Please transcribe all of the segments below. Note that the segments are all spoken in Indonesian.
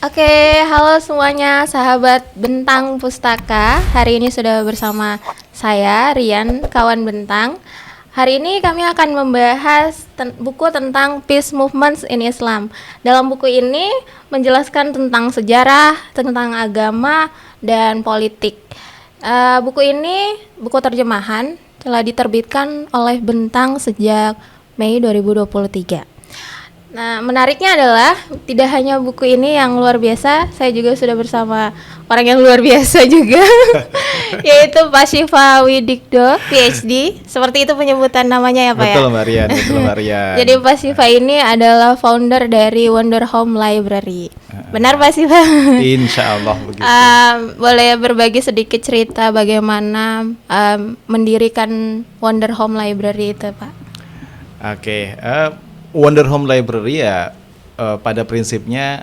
Oke, halo semuanya sahabat Bentang Pustaka. Hari ini sudah bersama saya, Rian, kawan Bentang. Hari ini kami akan membahas buku tentang Peace Movements in Islam. Dalam buku ini menjelaskan tentang sejarah, tentang agama, dan politik. Buku ini buku terjemahan, telah diterbitkan oleh Bentang sejak Mei 2023. Nah, menariknya adalah tidak hanya buku ini yang luar biasa, saya juga sudah bersama orang yang luar biasa juga, yaitu Pak Syifa Widikdo, PhD. Seperti itu penyebutan namanya ya Pak. Betul Mbak Rian, betul Mbak Rian. Jadi Pak Syifa ini adalah founder dari Wonder Home Library. Benar Pak Syifa? Insya Allah begitu. Boleh berbagi sedikit cerita bagaimana mendirikan Wonder Home Library itu Pak? Oke, Wonder Home Library ya pada prinsipnya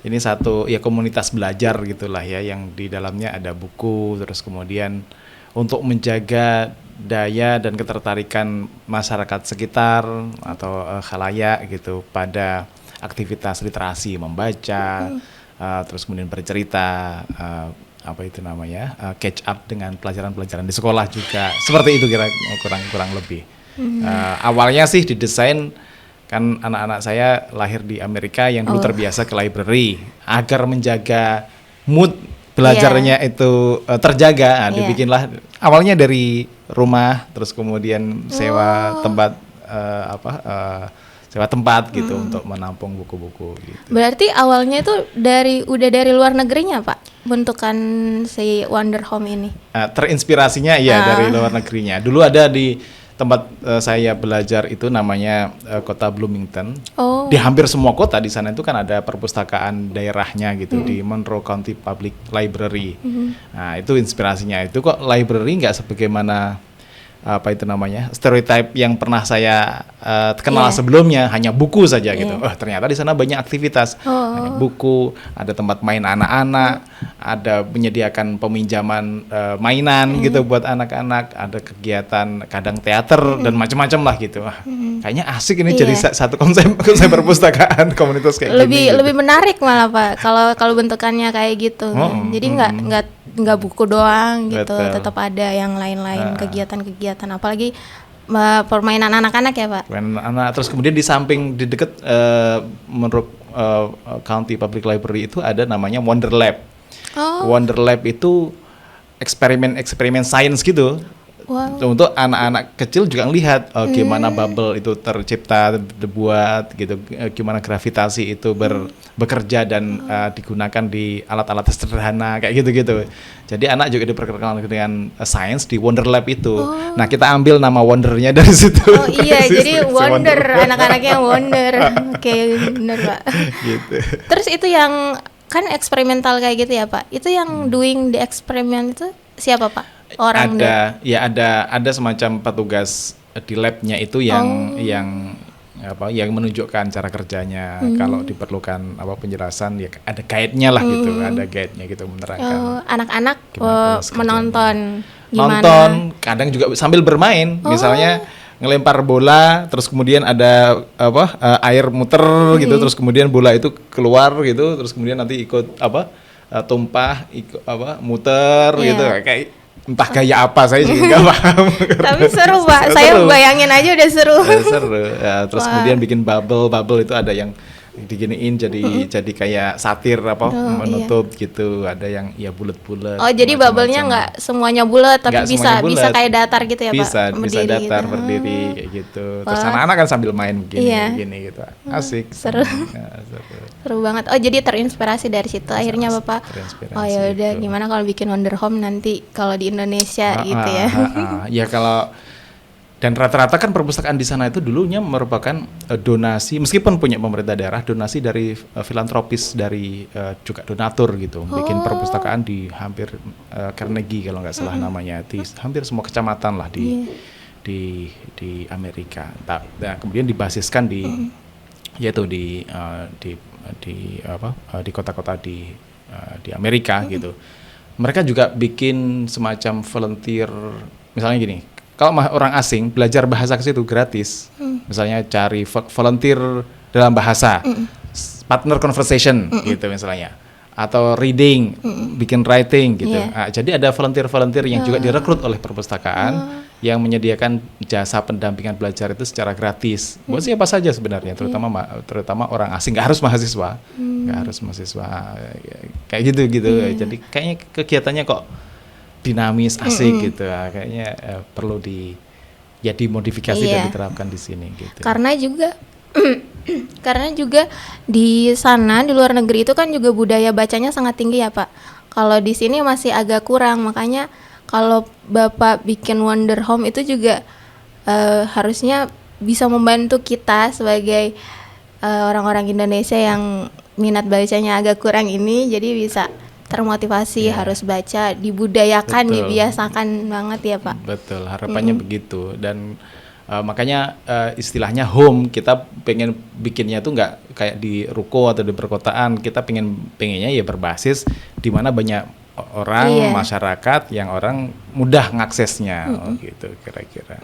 ini satu ya komunitas belajar gitulah ya, yang di dalamnya ada buku, terus kemudian untuk menjaga daya dan ketertarikan masyarakat sekitar atau khalayak gitu pada aktivitas literasi, membaca, terus kemudian bercerita, apa itu namanya, catch up dengan pelajaran-pelajaran di sekolah juga, seperti itu kira kurang lebih. Awalnya sih didesain, kan anak-anak saya lahir di Amerika yang dulu terbiasa ke library, agar menjaga mood belajarnya itu terjaga. Dibikinlah awalnya dari rumah, terus kemudian sewa tempat sewa tempat gitu untuk menampung buku-buku gitu. Berarti awalnya itu udah dari luar negerinya Pak, bentukan si Wonder Home ini? Terinspirasinya dari luar negerinya. Dulu ada di tempat saya belajar itu namanya kota Bloomington. Di hampir semua kota di sana itu kan ada perpustakaan daerahnya gitu, di Monroe County Public Library. Nah itu inspirasinya. Itu kok library nggak sebagaimana apa itu namanya, stereotype yang pernah saya kenal sebelumnya, hanya buku saja gitu. Ternyata di sana banyak aktivitas, hanya buku, ada tempat main anak-anak, ada menyediakan peminjaman mainan gitu buat anak-anak, ada kegiatan kadang teater dan macam-macam lah gitu. Kayaknya asik ini jadi satu konsep perpustakaan komunitas kayak gini. Gitu. Lebih menarik malah Pak kalau bentukannya kayak gitu. Jadi nggak buku doang gitu. Betul. Tetap ada yang lain-lain kegiatan-kegiatan, apalagi permainan anak-anak ya Pak. Permainan anak, terus kemudian di samping di dekat menurut County Public Library itu ada namanya Wonder Lab. Wonder Lab itu eksperimen sains gitu. Wow. Untuk anak-anak kecil juga ngelihat gimana bubble itu tercipta, dibuat gitu, gimana gravitasi itu bekerja dan digunakan di alat-alat sederhana kayak gitu-gitu. Jadi anak juga diperkenalkan dengan sains di Wonder Lab itu. Nah kita ambil nama Wondernya dari situ. Oh iya, jadi Wonder, anak-anaknya Wonder. Oke, benar Pak. Gitu. Terus itu yang kan eksperimental kayak gitu ya Pak. Itu yang doing the experiment itu siapa Pak? Orang ada semacam petugas di labnya itu yang menunjukkan cara kerjanya. Kalau diperlukan penjelasan ya ada guide-nya lah gitu, ada guide-nya gitu menerangkan. Anak-anak menonton gimana? Nonton, kadang juga sambil bermain, misalnya ngelempar bola, terus kemudian ada air muter gitu, terus kemudian bola itu keluar gitu, terus kemudian nanti ikut tumpah, muter gitu kayak entah gaya apa, saya juga nggak paham. Tapi seru Pak, saya bayangin aja udah seru. Seru. Ya, terus kemudian bikin bubble itu ada yang diginiin jadi kayak satir menutup gitu, ada yang bulat-bulat. Jadi bubble-nya nggak semuanya bulat, tapi bisa kayak datar gitu ya Pak? Bisa datar gitu. Berdiri kayak gitu. Terus anak-anak kan sambil main begini gitu, asik. Seru. Seru banget. Jadi terinspirasi dari situ akhirnya Bapak. Ya udah gimana kalau bikin Wonder Home nanti kalau di Indonesia gitu ya? Ya kalau dan rata-rata kan perpustakaan di sana itu dulunya merupakan donasi, meskipun punya pemerintah daerah, donasi dari filantropis dari juga donatur gitu. Bikin perpustakaan di hampir Carnegie kalau nggak salah namanya, di hampir semua kecamatan lah di Amerika. Nah, kemudian dibasiskan di yaitu di kota-kota di Amerika gitu. Mereka juga bikin semacam volunteer, misalnya gini. Kalau orang asing belajar bahasa ke situ gratis, misalnya cari volunteer dalam bahasa, partner conversation gitu misalnya, atau reading, bikin writing gitu. Iya. Nah, jadi ada volunteer-volunteer yang juga direkrut oleh perpustakaan yang menyediakan jasa pendampingan belajar itu secara gratis buat siapa saja sebenarnya, terutama orang asing, nggak harus mahasiswa, kayak gitu. Jadi kayaknya kegiatannya kok dinamis, asik gitu. Kayaknya perlu dimodifikasi dan diterapkan di sini gitu. Karena juga di sana, di luar negeri itu kan juga budaya bacanya sangat tinggi ya Pak. Kalau di sini masih agak kurang, makanya kalau Bapak bikin Wonder Home itu juga harusnya bisa membantu kita sebagai orang-orang Indonesia yang minat bacanya agak kurang ini, jadi bisa termotivasi harus baca, dibudayakan, dibiasakan banget ya Pak. Betul, harapannya begitu. Dan makanya istilahnya home, kita pengen bikinnya tuh nggak kayak di ruko atau di perkotaan, kita pengennya ya berbasis di mana banyak orang, masyarakat yang orang mudah ngaksesnya, gitu kira-kira.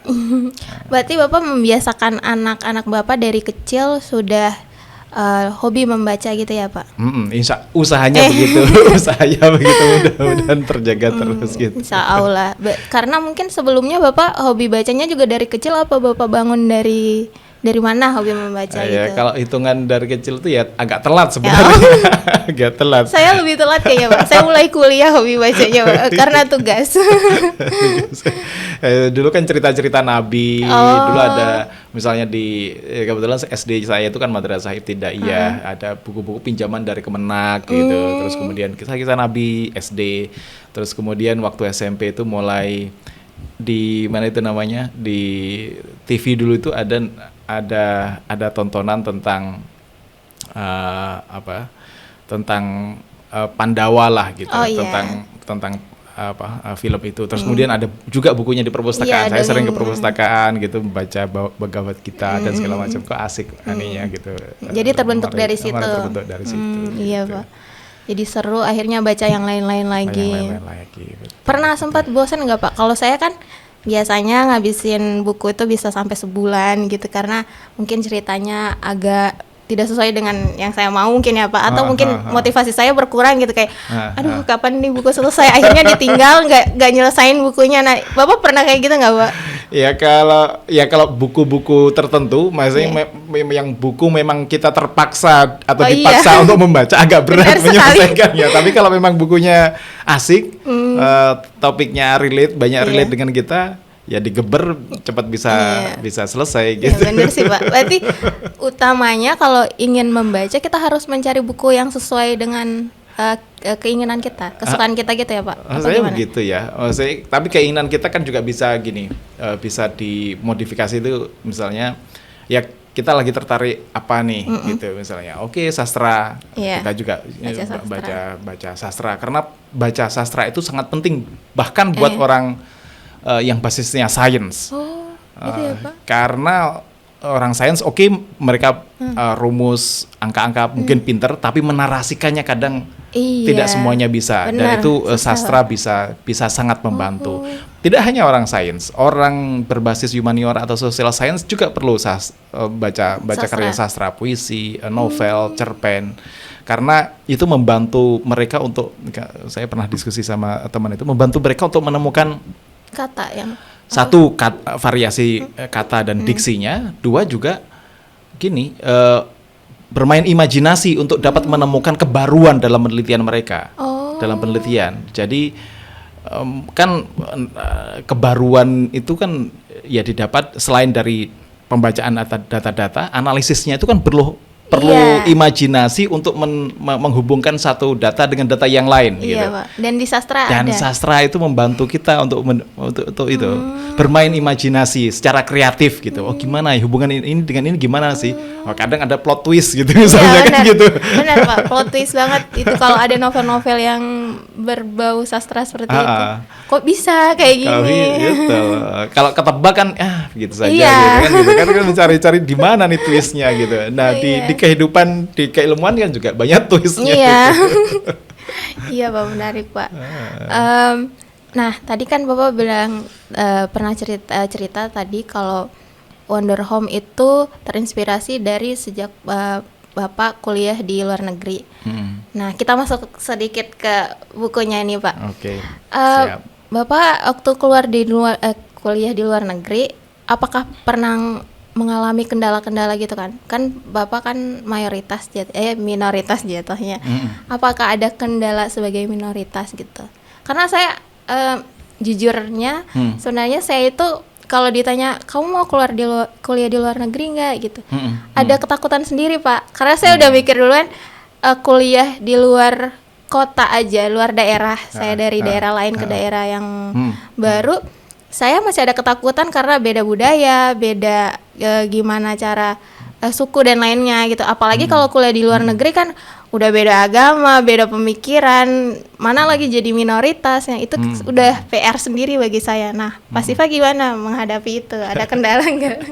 Berarti Bapak membiasakan anak-anak Bapak dari kecil sudah hobi membaca gitu ya Pak? Usahanya begitu, usahanya begitu, mudah-mudahan terjaga terus gitu. Insya Allah. Karena mungkin sebelumnya Bapak hobi bacanya juga dari kecil, apa Bapak bangun dari mana hobi membaca gitu? Kalau hitungan dari kecil tuh ya agak telat sebenarnya, agak telat. Saya lebih telat kayaknya Pak. Saya mulai kuliah hobi bacanya Pak, karena tugas. Dulu kan cerita-cerita Nabi, dulu ada misalnya kebetulan SD saya itu kan Madrasah Ibtidaiyah, ada buku-buku pinjaman dari Kemenak gitu, terus kemudian kisah-kisah Nabi SD, terus kemudian waktu SMP itu mulai di mana itu namanya, di TV dulu itu ada tontonan tentang tentang Pandawa lah gitu, tentang film itu. Terus kemudian ada juga bukunya di perpustakaan. Saya sering ke perpustakaan gitu, membaca Bhagavad Gita dan segala macam, kok asik anehnya gitu. Jadi terbentuk dari situ. Iya gitu. Pak. Jadi seru, akhirnya baca yang lain-lain lagi. Pernah sempat bosan nggak Pak? Kalau saya kan biasanya ngabisin buku itu bisa sampai sebulan gitu, karena mungkin ceritanya agak tidak sesuai dengan yang saya mau mungkin ya Pak, atau mungkin motivasi saya berkurang gitu, kayak aduh kapan nih buku selesai, akhirnya ditinggal, nggak nyelesain bukunya. Nah Bapak pernah kayak gitu nggak Pak? Kalau buku-buku tertentu, maksudnya yang buku memang kita terpaksa atau dipaksa untuk membaca, agak berat menyelesaikannya. Tapi kalau memang bukunya asik, topiknya relate dengan kita, ya digeber cepat bisa selesai gitu. Ya, bener sih Pak. Berarti utamanya kalau ingin membaca kita harus mencari buku yang sesuai dengan keinginan kita, kesukaan kita gitu ya Pak. Saya gimana? Begitu ya. Tapi keinginan kita kan juga bisa gini, bisa dimodifikasi itu, misalnya ya kita lagi tertarik apa nih gitu misalnya. Oke, sastra. Kita juga baca sastra, karena baca sastra itu sangat penting bahkan buat orang yang basisnya sains. Gitu ya Pak. Karena orang sains mereka rumus angka-angka mungkin pinter, tapi menarasikannya kadang tidak semuanya bisa. Dan itu sastra bisa sangat membantu. Tidak hanya orang sains, orang berbasis humaniora atau social science juga perlu baca karya sastra, puisi, novel, cerpen. Karena itu membantu mereka untuk, saya pernah diskusi sama teman itu, membantu mereka untuk menemukan kata yang variasi kata dan diksinya. Dua juga gini, bermain imajinasi untuk dapat menemukan kebaruan dalam penelitian mereka. Dalam penelitian. Jadi kan kebaruan itu kan ya didapat selain dari pembacaan data-data, analisisnya itu kan perlu imajinasi untuk menghubungkan satu data dengan data yang lain. Gitu. Pak. Dan di sastra sastra itu membantu kita untuk itu bermain imajinasi secara kreatif gitu. Oh gimana ya hubungan ini dengan ini gimana sih? Kadang ada plot twist gitu misalnya kan gitu. Benar Pak, plot twist banget itu kalau ada novel-novel yang berbau sastra seperti itu. Kok bisa kayak gini? Gitu. Kalau ketebak kan gitu saja gitu kan mencari-cari di mana nih twistnya gitu. Nah di kehidupan, di keilmuan kan juga banyak twistnya. Gitu. Iya Pak, menarik Pak. Nah tadi kan Bapak bilang pernah cerita tadi kalau Wonder Home itu terinspirasi dari sejak Bapak kuliah di luar negeri. Nah, kita masuk sedikit ke bukunya ini, Pak. Oke. Eh, Siap. Bapak waktu kuliah di luar negeri, apakah pernah mengalami kendala-kendala gitu kan? Kan Bapak kan minoritas jatuhnya. Apakah ada kendala sebagai minoritas gitu? Karena saya jujurnya sebenarnya saya itu kalau ditanya kamu mau kuliah di luar negeri nggak gitu, ada ketakutan sendiri, Pak. Karena saya udah mikir duluan kuliah di luar kota aja, luar daerah. Saya dari daerah lain ke daerah yang baru. Saya masih ada ketakutan karena beda budaya, beda gimana cara suku dan lainnya gitu. Apalagi kalau kuliah di luar negeri kan udah beda agama, beda pemikiran, mana lagi jadi minoritas, yang itu udah PR sendiri bagi saya. Nah, Pak Siva gimana menghadapi itu? Ada kendala nggak?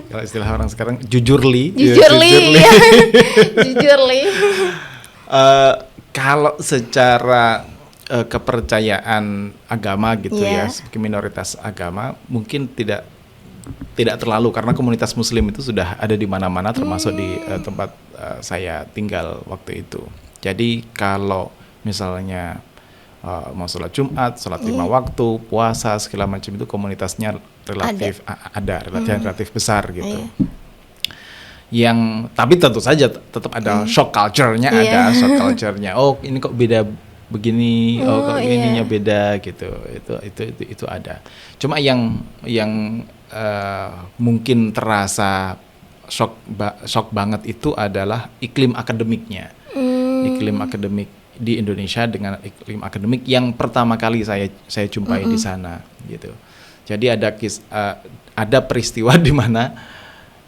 Kalau istilah orang sekarang jujurli. Jujurli. Kalau secara kepercayaan agama gitu ya, sebagai minoritas agama mungkin tidak terlalu, karena komunitas muslim itu sudah ada di mana-mana, termasuk di tempat saya tinggal waktu itu. Jadi kalau misalnya mau sholat Jumat, sholat 5 waktu, puasa segala macam, itu komunitasnya relatif relatif besar gitu. Yang tapi tentu saja tetap ada shock culture-nya, shock culture-nya. Oh, ini kok beda begini, kok ininya beda gitu. Itu ada. Cuma yang mungkin terasa shock banget itu adalah iklim akademiknya. Iklim akademik di Indonesia dengan iklim akademik yang pertama kali saya jumpai di sana gitu. Jadi ada peristiwa di mana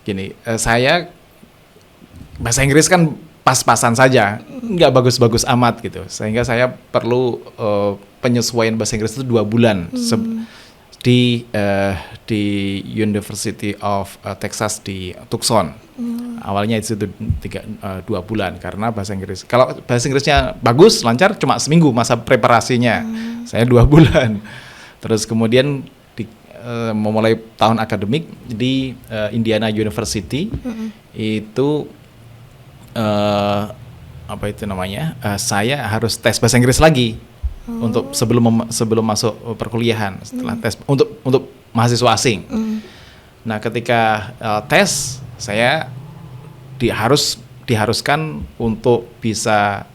gini, saya bahasa Inggris kan pas-pasan saja, nggak bagus-bagus amat gitu, sehingga saya perlu penyesuaian bahasa Inggris itu 2 bulan di University of Texas di Tucson. Awalnya itu 2 bulan karena bahasa Inggris. Kalau bahasa Inggrisnya bagus, lancar, cuma seminggu masa preparasinya. Saya 2 bulan. Terus kemudian memulai tahun akademik di Indiana University itu apa itu namanya? Saya harus tes bahasa Inggris lagi untuk sebelum masuk perkuliahan, setelah tes untuk mahasiswa asing. Nah, ketika tes saya diharuskan untuk bisa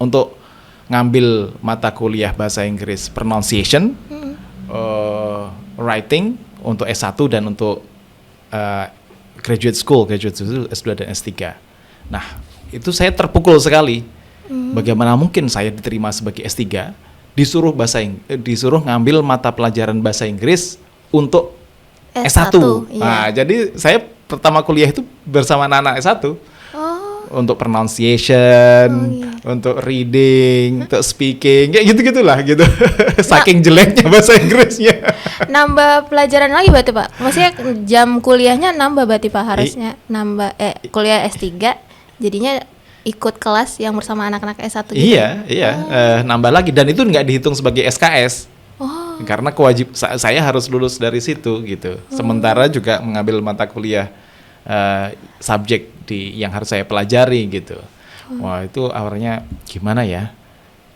untuk ngambil mata kuliah bahasa Inggris pronunciation, writing untuk S1 dan untuk graduate school S2 dan S3. Nah, itu saya terpukul sekali. Bagaimana mungkin saya diterima sebagai S3 disuruh ngambil mata pelajaran bahasa Inggris untuk S1. Nah, jadi saya pertama kuliah itu bersama anak S1. Untuk pronunciation, untuk reading, untuk speaking, kayak gitu-gitulah gitu. Saking jeleknya bahasa Inggrisnya. Nambah pelajaran lagi berarti, Pak? Maksudnya jam kuliahnya nambah berarti, Pak? Harusnya nambah kuliah S3 jadinya ikut kelas yang bersama anak-anak S1 gitu. Iya, nambah lagi, dan itu nggak dihitung sebagai SKS. Karena saya harus lulus dari situ gitu. Sementara juga mengambil mata kuliah subjek yang harus saya pelajari gitu. Wah, itu awalnya gimana ya?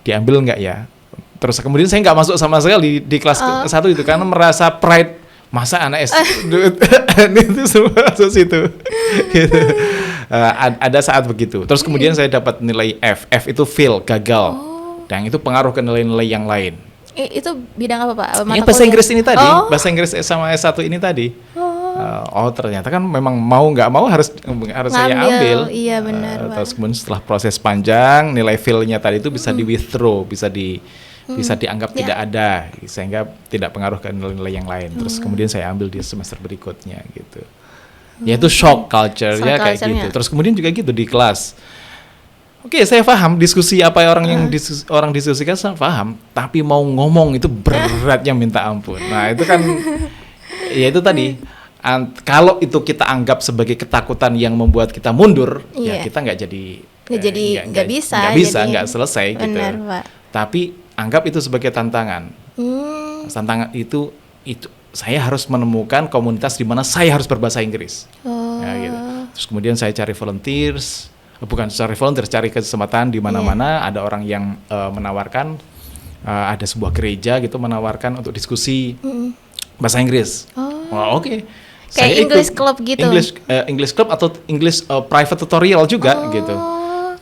Diambil nggak ya? Terus kemudian saya nggak masuk sama sekali di kelas 1 itu karena merasa pride, masa anak itu semua masuk situ. Gitu. Ada saat begitu. Terus kemudian saya dapat nilai F. F itu fail, gagal. Dan itu pengaruh ke nilai-nilai yang lain. Itu bidang apa, Pak? Yang bahasa Inggris ini tadi, bahasa Inggris sama S1 ini tadi. Ternyata kan memang mau nggak mau harus saya ambil. Iya, benar. Terus kemudian setelah proses panjang, nilai fail-nya tadi itu bisa di withdraw, bisa dianggap tidak ada, sehingga tidak pengaruh ke nilai-nilai yang lain. Terus kemudian saya ambil di semester berikutnya gitu. Ya itu shock culture-nya kayak gitu. Terus kemudian juga gitu di kelas. Oke, saya paham diskusi apa orang diskusikan, saya paham. Tapi mau ngomong itu beratnya minta ampun. Nah itu kan, ya itu tadi. Kalau itu kita anggap sebagai ketakutan yang membuat kita mundur, ya kita nggak bisa, nggak selesai. Benar, gitu. Pak. Tapi anggap itu sebagai tantangan. Tantangan itu saya harus menemukan komunitas di mana saya harus berbahasa Inggris. Ya, gitu. Terus kemudian saya cari volunteers, bukan cari volunteers, cari kesempatan di mana-mana. Ada orang yang menawarkan, ada sebuah gereja gitu menawarkan untuk diskusi bahasa Inggris. Oke. Kayak Saya English ikut club gitu. English club atau English private tutorial juga gitu.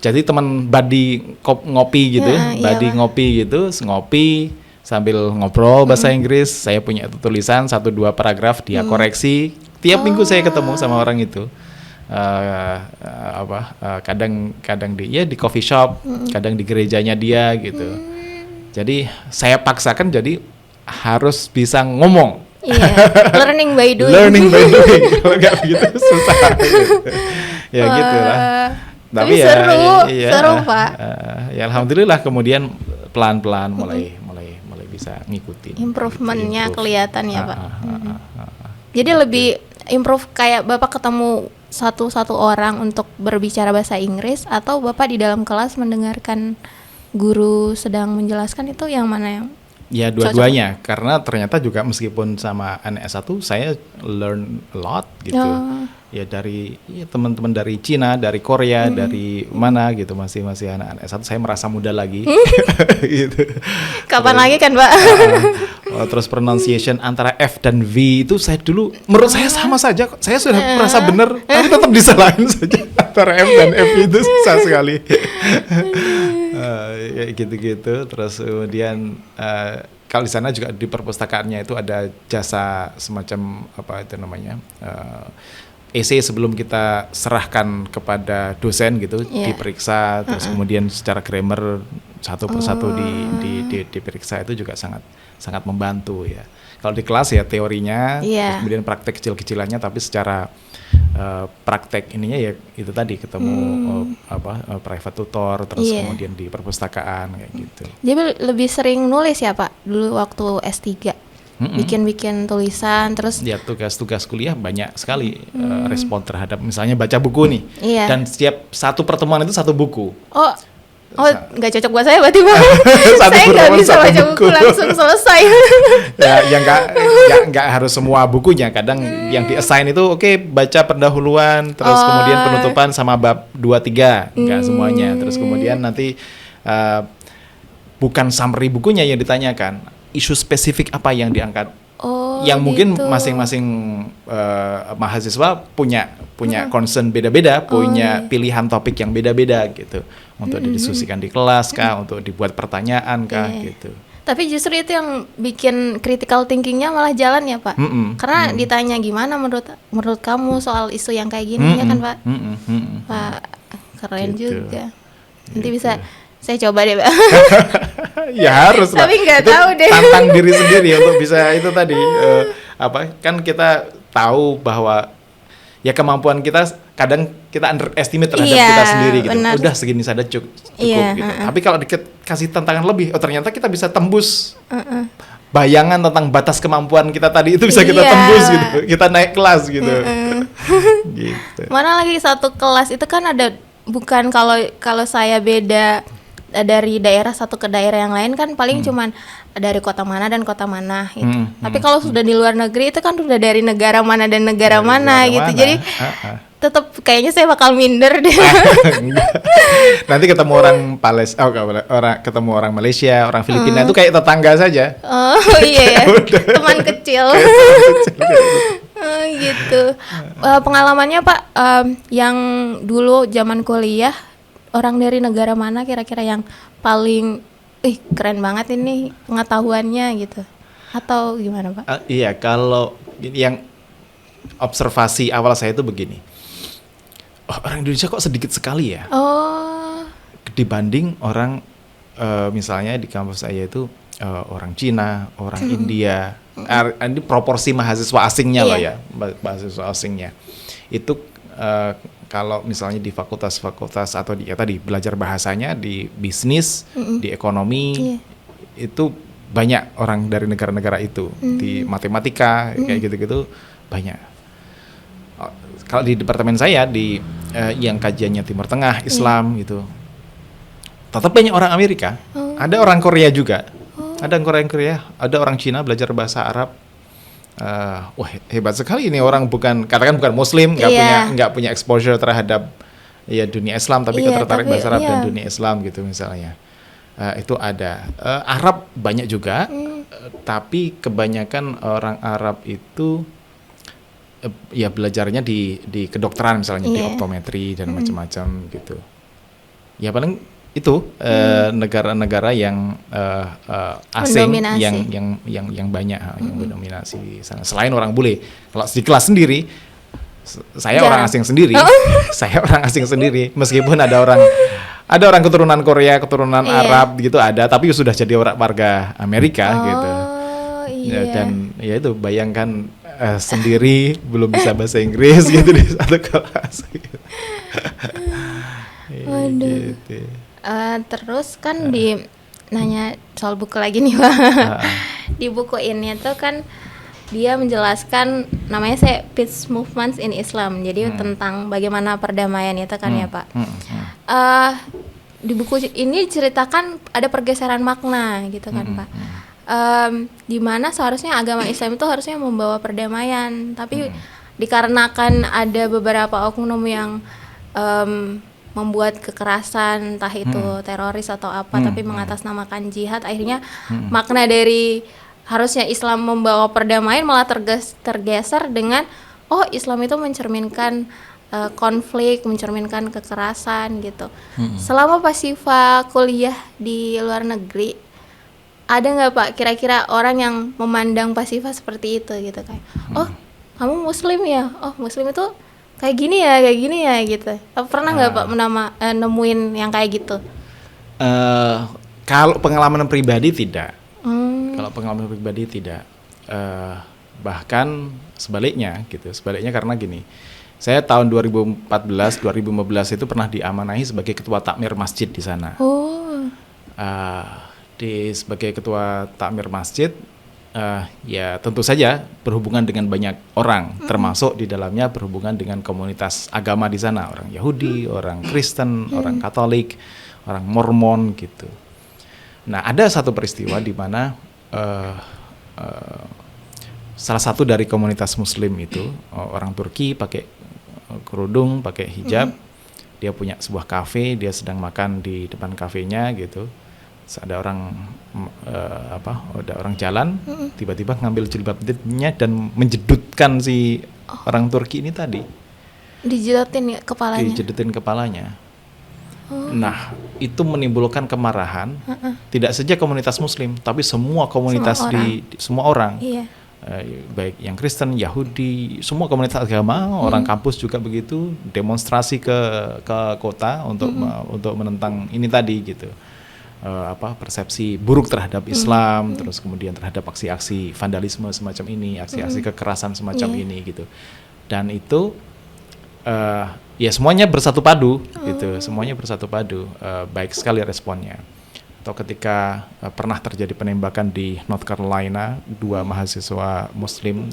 Jadi teman buddy ngopi gitu, buddy ngopi gitu, ngopi sambil ngobrol bahasa Inggris. Saya punya tulisan 1-2 paragraf, dia koreksi. Tiap minggu saya ketemu sama orang itu. Kadang di coffee shop, kadang di gerejanya dia gitu. Jadi saya paksakan jadi harus bisa ngomong. Iya, learning by doing. Learning by doing. Kalau nggak begitu susah. Gitu. Ya gitulah. Tapi ya, seru Pak. Ya alhamdulillah kemudian pelan-pelan mulai bisa ngikutin. Improvementnya kelihatan ya Pak. Jadi lebih improve kayak Bapak ketemu satu orang untuk berbicara bahasa Inggris, atau Bapak di dalam kelas mendengarkan guru sedang menjelaskan, itu yang mana yang? Ya dua-duanya, karena ternyata juga meskipun sama anak S1 saya learn a lot gitu. Ya dari teman-teman dari Cina, dari Korea, dari mana gitu, masih anak-anak S1, saya merasa muda lagi. Gitu. Kapan lagi kan, Pak? Terus pronunciation antara F dan V itu saya dulu menurut saya sama saja kok. Saya sudah merasa benar, tapi tetap disalahin saja. Antara F dan F itu susah sekali. Gitu-gitu. Terus kemudian kalau di sana juga di perpustakaannya itu ada jasa semacam apa itu namanya, essay sebelum kita serahkan kepada dosen gitu, diperiksa, terus kemudian secara grammar satu persatu diperiksa, itu juga sangat membantu ya. Kalau di kelas ya teorinya, terus kemudian praktek kecil-kecilannya, tapi secara praktek ininya ya itu tadi ketemu private tutor, terus kemudian di perpustakaan kayak gitu. Jadi lebih sering nulis ya Pak dulu waktu S3? Bikin tulisan, terus ya tugas-tugas kuliah banyak sekali respon terhadap misalnya baca buku nih, dan setiap satu pertemuan itu satu buku. Nggak cocok buat saya berarti Pak. Saya nggak bisa baca buku langsung selesai. Ya nggak harus semua bukunya, kadang yang di-assign itu baca pendahuluan, terus kemudian penutupan sama bab 2-3, nggak semuanya. Terus kemudian nanti bukan summary bukunya yang ditanyakan, isu spesifik apa yang diangkat, yang mungkin masing-masing mahasiswa punya concern beda-beda, punya pilihan topik yang beda-beda gitu, untuk didiskusikan di kelas kah, untuk dibuat pertanyaan kah gitu. Tapi justru itu yang bikin critical thinkingnya malah jalan ya Pak, karena ditanya gimana menurut kamu soal isu yang kayak gini ya kan Pak. Pak keren gitu. Juga nanti bisa saya coba deh Pak. Ya harus lah. Tapi nggak tahu deh. Tantang diri sendiri untuk bisa itu tadi kan kita tahu bahwa ya kemampuan kita kadang kita underestimate terhadap kita sendiri gitu. Benar. Udah segini saja cukup gitu. Tapi kalau dikasih tantangan lebih, ternyata kita bisa tembus. Bayangan tentang batas kemampuan kita tadi itu bisa kita tembus gitu. Kita naik kelas gitu. Gitu. Mana lagi satu kelas itu kan ada, bukan kalau saya beda dari daerah satu ke daerah yang lain kan paling cuman dari kota mana dan kota mana gitu. Tapi kalau sudah di luar negeri itu kan sudah dari negara mana dan negara mana gitu. Jadi tetap kayaknya saya bakal minder deh. Nanti ketemu orang ketemu orang Malaysia, orang Filipina itu kayak tetangga saja. Oh iya ya. Teman kecil. Gitu. Pengalamannya Pak, yang dulu zaman kuliah, orang dari negara mana kira-kira yang paling keren banget ini pengetahuannya gitu, atau gimana Pak? Iya, kalau yang observasi awal saya itu begini, orang Indonesia kok sedikit sekali ya dibanding orang misalnya di kampus saya itu orang Cina, orang India. Ini proporsi mahasiswa asingnya loh ya, mahasiswa asingnya itu kalau misalnya di fakultas-fakultas atau tadi belajar bahasanya, di bisnis, di ekonomi, itu banyak orang dari negara-negara itu. Di matematika kayak gitu-gitu banyak. Kalau di departemen saya di yang kajiannya Timur Tengah, Islam gitu, tetap banyak orang Amerika. Ada orang Korea juga. Ada orang Korea, ada orang Cina belajar bahasa Arab. wah hebat sekali ini orang katakan bukan Muslim, nggak punya exposure terhadap ya dunia Islam, tapi tertarik bahasa Arab dan dunia Islam gitu misalnya. Itu ada. Arab banyak juga, tapi kebanyakan orang Arab itu ya belajarnya di kedokteran misalnya, di optometri dan macam-macam gitu. Ya paling itu negara-negara yang asing yang banyak yang mendominasi di sana. Selain orang bule, kalau di kelas sendiri saya orang asing sendiri. Saya orang asing sendiri, meskipun ada orang keturunan Korea, keturunan Arab gitu ada, tapi sudah jadi warga Amerika gitu. Iya. Dan ya itu bayangkan sendiri belum bisa bahasa Inggris gitu di satu kelas. Gitu. Waduh. Gitu. Terus kan nanya soal buku lagi nih Pak. Di buku ini tuh kan dia menjelaskan namanya Peace Movements in Islam. Jadi tentang bagaimana perdamaian itu kan ya Pak. Di buku ini ceritakan ada pergeseran makna gitu kan Pak. Di mana seharusnya agama Islam itu harusnya membawa perdamaian, tapi dikarenakan ada beberapa oknum yang membuat kekerasan, entah itu teroris atau apa, tapi mengatasnamakan jihad, akhirnya makna dari harusnya Islam membawa perdamaian malah tergeser dengan Islam itu mencerminkan konflik, mencerminkan kekerasan gitu. Selama Pak Siva kuliah di luar negeri, ada nggak Pak kira-kira orang yang memandang Pak Siva seperti itu gitu kayak, kamu Muslim ya? Muslim itu kayak gini ya gitu. Pernah nggak Pak nemuin yang kayak gitu? Kalau pengalaman pribadi tidak. Kalau pengalaman pribadi tidak. Bahkan sebaliknya gitu. Sebaliknya karena gini. Saya tahun 2014-2015 itu pernah diamanahi sebagai ketua takmir masjid di sana. Sebagai ketua takmir masjid, ya tentu saja berhubungan dengan banyak orang, termasuk di dalamnya berhubungan dengan komunitas agama di sana, orang Yahudi, orang Kristen, orang Katolik, orang Mormon gitu. Nah, ada satu peristiwa di mana salah satu dari komunitas Muslim itu orang Turki pakai kerudung, pakai hijab, dia punya sebuah kafe, dia sedang makan di depan kafenya gitu. Ada orang jalan, tiba-tiba ngambil jilbabnya dan menjedutkan si orang Turki ini tadi. Dijedotin kepalanya. Dijedotin kepalanya. Nah, itu menimbulkan kemarahan. Tidak saja komunitas Muslim, tapi semua komunitas semua orang. Iya. Baik yang Kristen, Yahudi, semua komunitas agama, orang kampus juga begitu, demonstrasi ke kota untuk menentang ini tadi gitu. Persepsi buruk terhadap Islam, terus kemudian terhadap aksi-aksi vandalisme semacam ini, aksi-aksi kekerasan semacam ini gitu. Dan itu ya semuanya bersatu padu gitu, semuanya bersatu padu, baik sekali responnya. Atau ketika pernah terjadi penembakan di North Carolina, 2 mahasiswa Muslim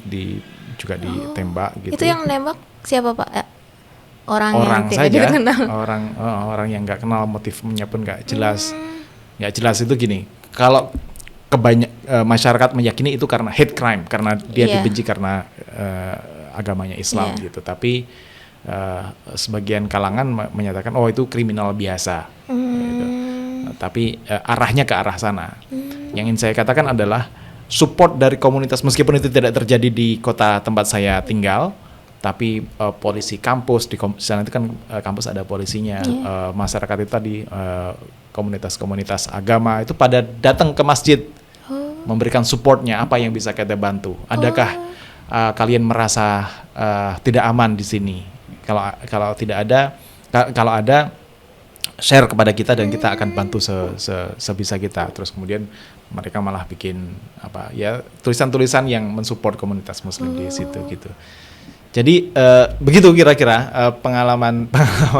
juga ditembak gitu. Itu yang nembak siapa Pak? Orang yang saja, orang yang nggak kenal, motifnya pun nggak jelas. Ya jelas itu gini, kalau masyarakat meyakini itu karena hate crime, karena dia dibenci karena agamanya Islam gitu. Tapi sebagian kalangan menyatakan itu kriminal biasa. Gitu. Tapi arahnya ke arah sana. Yang ingin saya katakan adalah support dari komunitas, meskipun itu tidak terjadi di kota tempat saya tinggal, tapi polisi kampus di sana itu kan kampus ada polisinya, masyarakat itu tadi komunitas-komunitas agama itu pada datang ke masjid memberikan supportnya, apa yang bisa kita bantu. Adakah kalian merasa tidak aman di sini? Kalau tidak ada, kalau ada share kepada kita dan kita akan bantu sebisa kita. Terus kemudian mereka malah bikin tulisan-tulisan yang mensupport komunitas Muslim di situ gitu. Jadi begitu kira-kira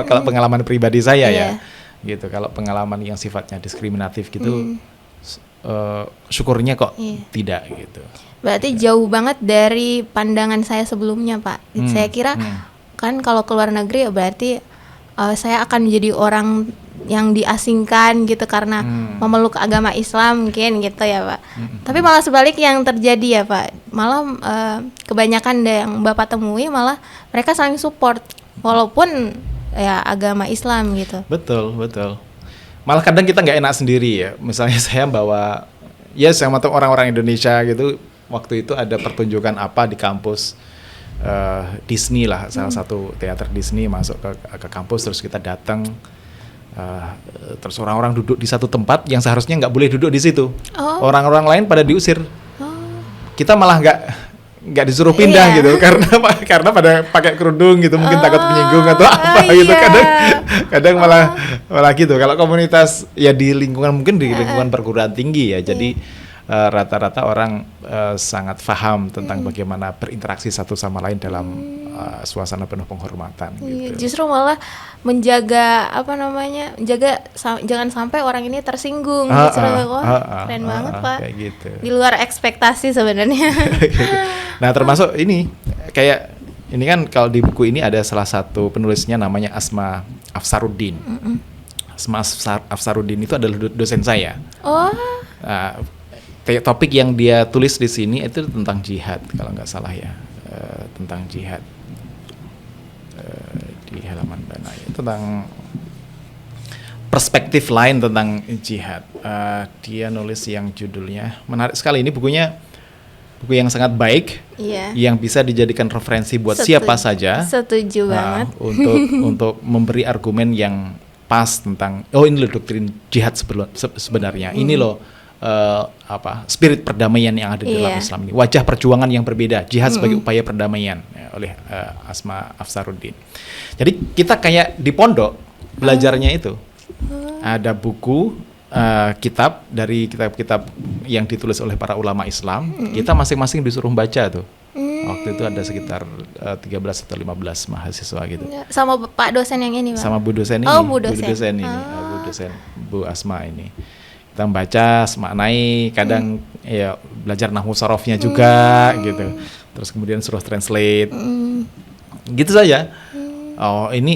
kalau pengalaman pribadi saya ya, gitu. Kalau pengalaman yang sifatnya diskriminatif gitu, syukurnya kok tidak gitu. Berarti jauh banget dari pandangan saya sebelumnya Pak. Saya kira kan kalau keluar negeri berarti saya akan menjadi orang yang diasingkan gitu karena memeluk agama Islam mungkin gitu ya Pak. Tapi malah sebalik yang terjadi ya Pak, malah kebanyakan yang Bapak temui malah mereka saling support walaupun ya agama Islam gitu. Betul. Malah kadang kita nggak enak sendiri ya. Misalnya saya bawa, ya sama orang-orang Indonesia gitu, waktu itu ada pertunjukan apa di kampus Disney lah, salah satu teater Disney masuk ke kampus, terus kita datang. Terus orang-orang duduk di satu tempat yang seharusnya nggak boleh duduk di situ. Orang-orang lain pada diusir. Kita malah nggak disuruh pindah gitu karena pada pakai kerudung gitu, mungkin takut menyinggung atau apa gitu. Kadang malah gitu. Kalau komunitas ya di lingkungan, mungkin di lingkungan perguruan tinggi ya, jadi rata-rata orang sangat paham tentang bagaimana berinteraksi satu sama lain dalam suasana penuh penghormatan gitu. Justru malah menjaga jangan sampai orang ini tersinggung. Keren banget Pak. Kayak gitu. Di luar ekspektasi sebenarnya. Nah, termasuk ini kayak ini kan, kalau di buku ini ada salah satu penulisnya namanya Asma Afsaruddin. Asma Afsaruddin itu adalah dosen saya. Topik yang dia tulis di sini itu tentang jihad kalau nggak salah ya, tentang jihad. Di halaman mana ya, tentang perspektif lain tentang jihad. Dia nulis yang judulnya menarik sekali. Ini buku yang sangat baik, yang bisa dijadikan referensi buat siapa saja. Setuju banget. Untuk memberi argumen yang pas tentang ini loh doktrin jihad sebenarnya. Ini loh spirit perdamaian yang ada di dalam Islam ini. Wajah perjuangan yang berbeda, jihad sebagai upaya perdamaian oleh Asma Afsaruddin. Jadi kita kayak di pondok belajarnya itu. Ada buku kitab dari kitab-kitab yang ditulis oleh para ulama Islam. Kita masing-masing disuruh baca tuh. Waktu itu ada sekitar 13 atau 15 mahasiswa gitu. Sama Pak dosen yang ini, Pak? Sama Bu dosen ini. Bu dosen Bu Asma ini. Kita membaca, semaknai, kadang ya belajar nahwu sarofnya juga gitu. Terus kemudian suruh translate. Gitu saja. Ini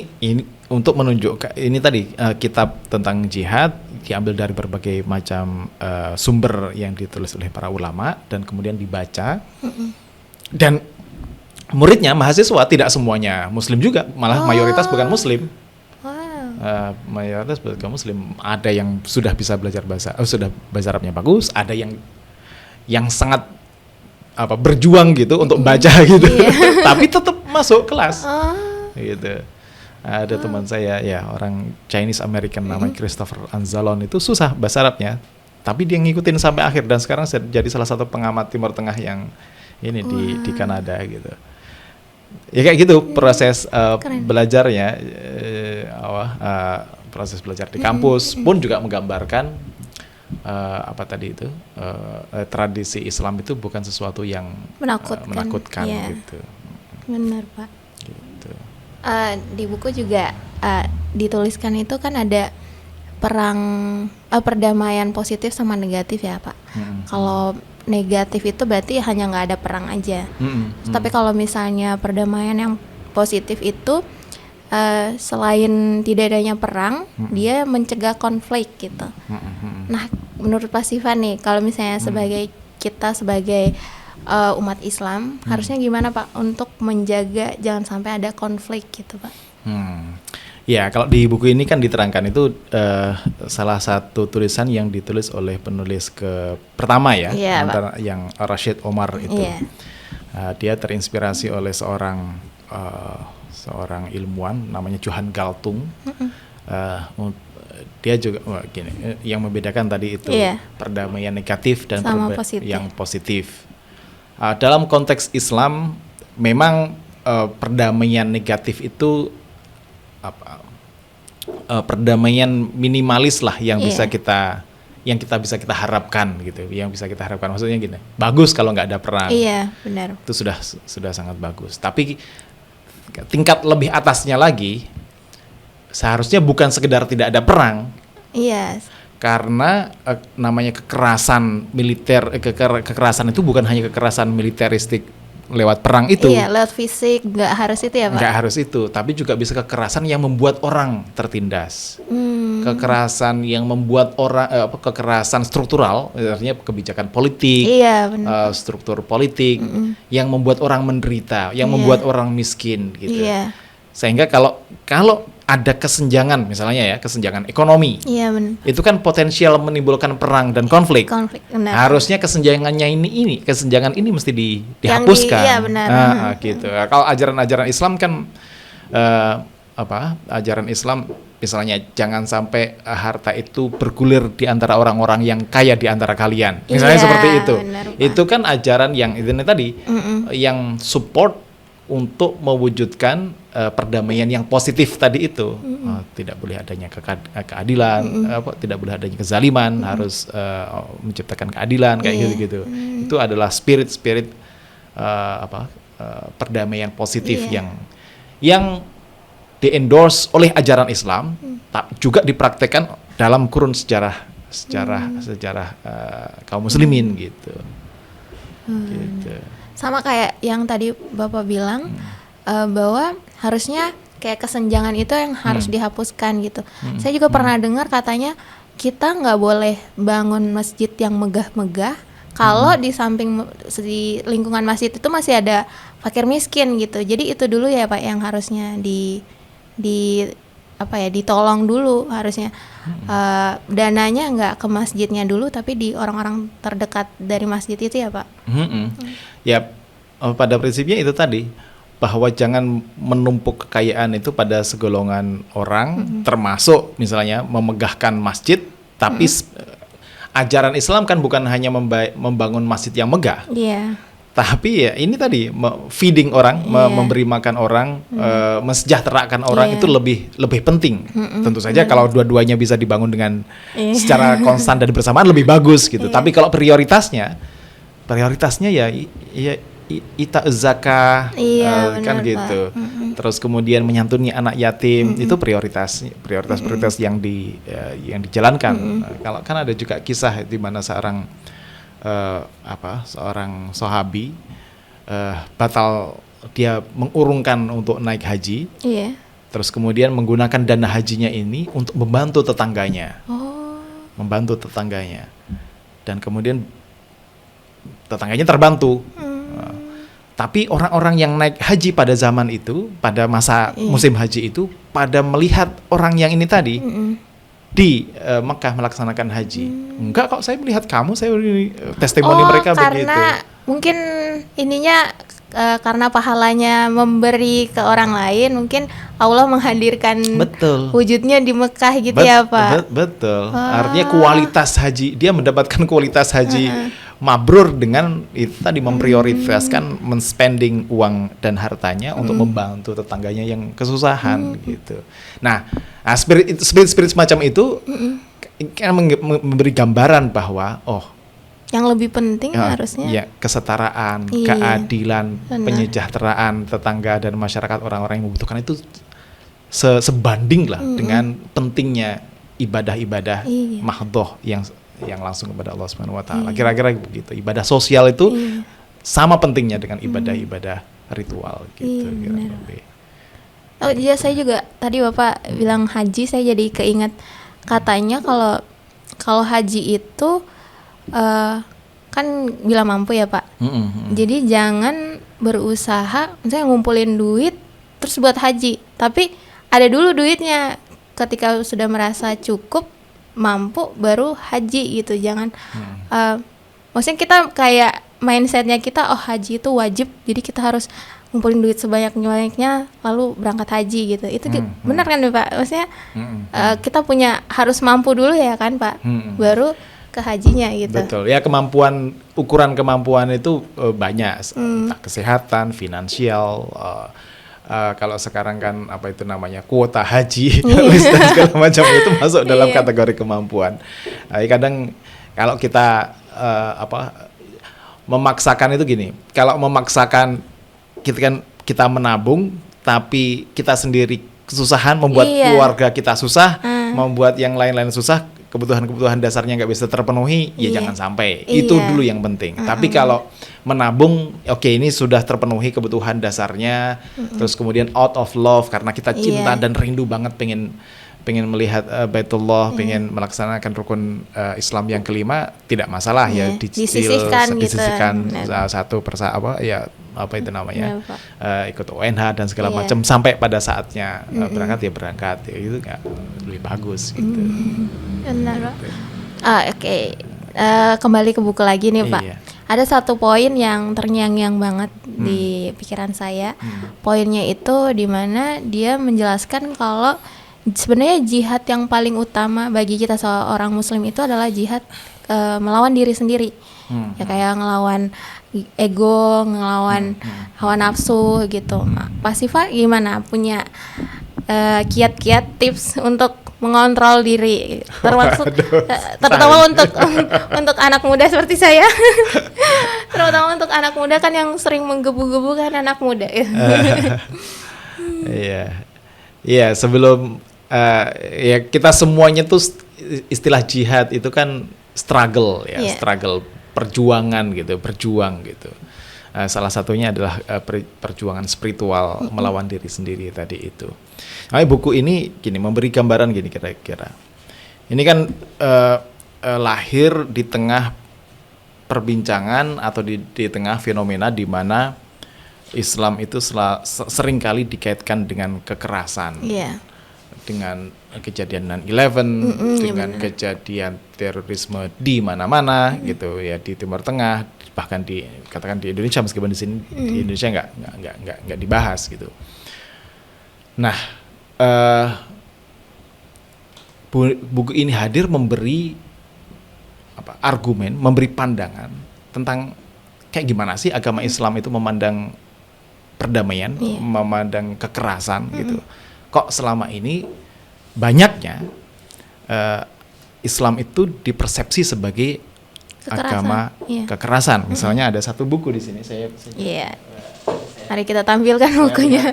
untuk menunjukkan ini tadi kitab tentang jihad diambil dari berbagai macam sumber yang ditulis oleh para ulama dan kemudian dibaca. Dan muridnya mahasiswa tidak semuanya muslim juga, malah mayoritas bukan muslim. Mayoritas bukan muslim. Ada yang sudah bisa belajar sudah bahasa Arabnya bagus, ada yang sangat berjuang gitu untuk baca gitu. Tapi tetap masuk kelas. Gitu. Ada teman saya ya, orang Chinese American namanya Christopher Anzalon, itu susah bahasa Arabnya, tapi dia ngikutin sampai akhir dan sekarang jadi salah satu pengamat Timur Tengah yang ini di Kanada gitu. Ya kayak gitu proses belajarnya, proses belajar di kampus pun juga menggambarkan tradisi Islam itu bukan sesuatu yang menakutkan gitu. Benar Pak. Gitu. Di buku juga dituliskan itu kan ada perang perdamaian positif sama negatif ya Pak. Kalau negatif itu berarti hanya nggak ada perang aja. Tapi kalau misalnya perdamaian yang positif itu selain tidak adanya perang, dia mencegah konflik gitu. Nah, menurut Pak Sifan nih, kalau misalnya sebagai umat Islam, harusnya gimana Pak untuk menjaga jangan sampai ada konflik gitu Pak? Ya, kalau di buku ini kan diterangkan itu salah satu tulisan yang ditulis oleh penulis pertama ya, yang Rashid Omar itu. Dia terinspirasi oleh seorang ilmuwan namanya Johann Galtung. Dia juga yang membedakan tadi itu perdamaian negatif dan yang positif. Dalam konteks Islam memang perdamaian negatif itu perdamaian minimalis lah yang bisa kita harapkan gitu, maksudnya gini, bagus kalau nggak ada perang, benar, itu sudah sangat bagus. Tapi tingkat lebih atasnya lagi seharusnya bukan sekedar tidak ada perang, karena namanya kekerasan militer, kekerasan itu bukan hanya kekerasan militeristik lewat perang itu. Iya, lewat fisik nggak harus itu ya Pak? Nggak harus itu, tapi juga bisa kekerasan yang membuat orang tertindas. Kekerasan yang membuat orang kekerasan struktural, artinya kebijakan politik, Iya benar. struktur politik yang membuat orang menderita, yang Iya. membuat orang miskin gitu. Iya, Sehingga kalau ada kesenjangan, misalnya ya, kesenjangan ekonomi, iya benar. itu kan potensial menimbulkan perang dan konflik. Konflik benar. Harusnya kesenjangan ini mesti dihapuskan. Iya benar. Gitu. Kalau ajaran-ajaran Islam kan ajaran Islam misalnya jangan sampai harta itu bergulir di antara orang-orang yang kaya di antara kalian. Misalnya Iya, seperti itu. benar, Pak. Itu kan ajaran yang ini tadi yang support untuk mewujudkan perdamaian yang positif tadi itu. Tidak boleh adanya keadilan, tidak boleh adanya kezaliman, harus menciptakan keadilan kayak Iya. gitu-gitu. Itu adalah spirit perdamaian positif Iya. yang di-endorse oleh ajaran Islam, juga dipraktekkan dalam kurun sejarah kaum muslimin gitu. Gitu. Sama kayak yang tadi Bapak bilang bahwa harusnya kayak kesenjangan itu yang harus dihapuskan gitu. Saya juga pernah dengar katanya kita nggak boleh bangun masjid yang megah-megah kalau di samping di lingkungan masjid itu masih ada fakir miskin gitu. Jadi itu dulu ya Pak yang harusnya ditolong dulu harusnya. Dananya nggak ke masjidnya dulu tapi di orang-orang terdekat dari masjid itu ya Pak. Ya, pada prinsipnya itu tadi, bahwa jangan menumpuk kekayaan itu pada segolongan orang, termasuk misalnya memegahkan masjid, tapi ajaran Islam kan bukan hanya membangun masjid yang megah, Iya. tapi ya ini tadi feeding orang, memberi makan orang, mensejahterakan orang itu lebih penting. Tentu saja kalau dua-duanya bisa dibangun dengan secara konstan dan bersamaan lebih bagus gitu. Tapi kalau prioritasnya ya ita zakah, kan benar, gitu. Pak. Terus kemudian menyantuni anak yatim, itu prioritas yang dijalankan. Kalau kan ada juga kisah di mana seorang sahabi batal dia mengurungkan untuk naik haji. Iya. Terus kemudian menggunakan dana hajinya ini untuk membantu tetangganya. Dan kemudian tetangganya terbantu. Tapi orang-orang yang naik haji pada zaman itu, pada masa musim haji itu, pada melihat orang yang ini tadi di Mekah melaksanakan haji. Enggak kok, saya melihat kamu, saya testimoni mereka begitu. Karena mungkin ininya karena pahalanya memberi ke orang lain, mungkin Allah menghadirkan wujudnya di Mekah gitu ya Pak. Betul. Artinya kualitas haji, dia mendapatkan kualitas haji mabrur dengan itu tadi memprioritaskan men-spending uang dan hartanya untuk membantu tetangganya yang kesusahan gitu. Nah, spirit semacam itu kan memberi gambaran bahwa yang lebih penting harusnya ya kesetaraan, keadilan, penyejahteraan tetangga dan masyarakat orang-orang yang membutuhkan itu sebanding lah dengan pentingnya ibadah-ibadah mahdhoh yang langsung kepada Allah Subhanahu wa taala. Kira-kira begitu. Ibadah sosial itu sama pentingnya dengan ibadah-ibadah ritual gitu. Oh iya, saya juga tadi Bapak bilang haji, saya jadi keinget katanya kalau haji itu kan bila mampu ya Pak. Jadi jangan berusaha misalnya ngumpulin duit terus buat haji, tapi ada dulu duitnya. Ketika sudah merasa cukup mampu baru haji gitu. Jangan maksudnya kita kayak mindsetnya kita haji itu wajib, jadi kita harus ngumpulin duit sebanyak-banyaknya lalu berangkat haji gitu. Itu benar kan Pak? Maksudnya kita harus mampu dulu ya kan Pak, baru ke hajinya gitu. Betul ya, ukuran kemampuan itu banyak, kesehatan, finansial. Kalau sekarang kan apa itu namanya kuota haji dan segala macam itu masuk dalam kategori kemampuan. Kadang kalau kita memaksakan itu gini, kalau memaksakan kita menabung tapi kita sendiri kesusahan, membuat keluarga kita susah, membuat yang lain-lain susah, kebutuhan-kebutuhan dasarnya nggak bisa terpenuhi, ya Iya. jangan sampai. Iya. Itu dulu yang penting. Tapi kalau menabung, oke ini sudah terpenuhi kebutuhan dasarnya, terus kemudian out of love karena kita cinta Iya. dan rindu banget pengen melihat Baitullah, pengen melaksanakan rukun Islam yang kelima, tidak masalah ya, Iya, disisihkan gitu. disisihkan Benar. satu apa itu namanya, Benar, Pak. ikut ONH dan segala Iya. macam sampai pada saatnya berangkat ya itu nggak lebih bagus gitu. Benar, Pak. Oke. Kembali ke buku lagi nih, Pak. Iya. Ada satu poin yang terngiang-ngiang banget di pikiran saya. Poinnya itu di mana dia menjelaskan kalau sebenarnya jihad yang paling utama bagi kita seorang muslim itu adalah jihad melawan diri sendiri. Ya kayak ngelawan ego, ngelawan hawa nafsu gitu. Pak Siva gimana? Punya kiat-kiat tips untuk mengontrol diri, termasuk terutama untuk anak muda seperti saya. Terutama untuk anak muda kan yang sering menggebu-gebu kan anak muda ya. Iya, sebelum ya kita semuanya tuh istilah jihad itu kan struggle ya, Iya. struggle, perjuangan gitu, berjuang gitu. Salah satunya adalah perjuangan spiritual melawan diri sendiri tadi itu. Nah, buku ini gini memberi gambaran gini kira-kira. Ini kan lahir di tengah perbincangan atau di tengah fenomena di mana Islam itu seringkali dikaitkan dengan kekerasan. Iya. Dengan kejadian 9/11, dengan kejadian terorisme di mana-mana gitu ya, di Timur Tengah, bahkan katakan di Indonesia, meskipun di sini di Indonesia nggak dibahas gitu. Nah, buku ini hadir memberi argumen, memberi pandangan tentang kayak gimana sih agama Islam itu memandang perdamaian, memandang kekerasan gitu. Kok selama ini banyaknya Islam itu dipersepsi sebagai agama kekerasan. Misalnya ada satu buku di sini Iya. Mari kita tampilkan bukunya.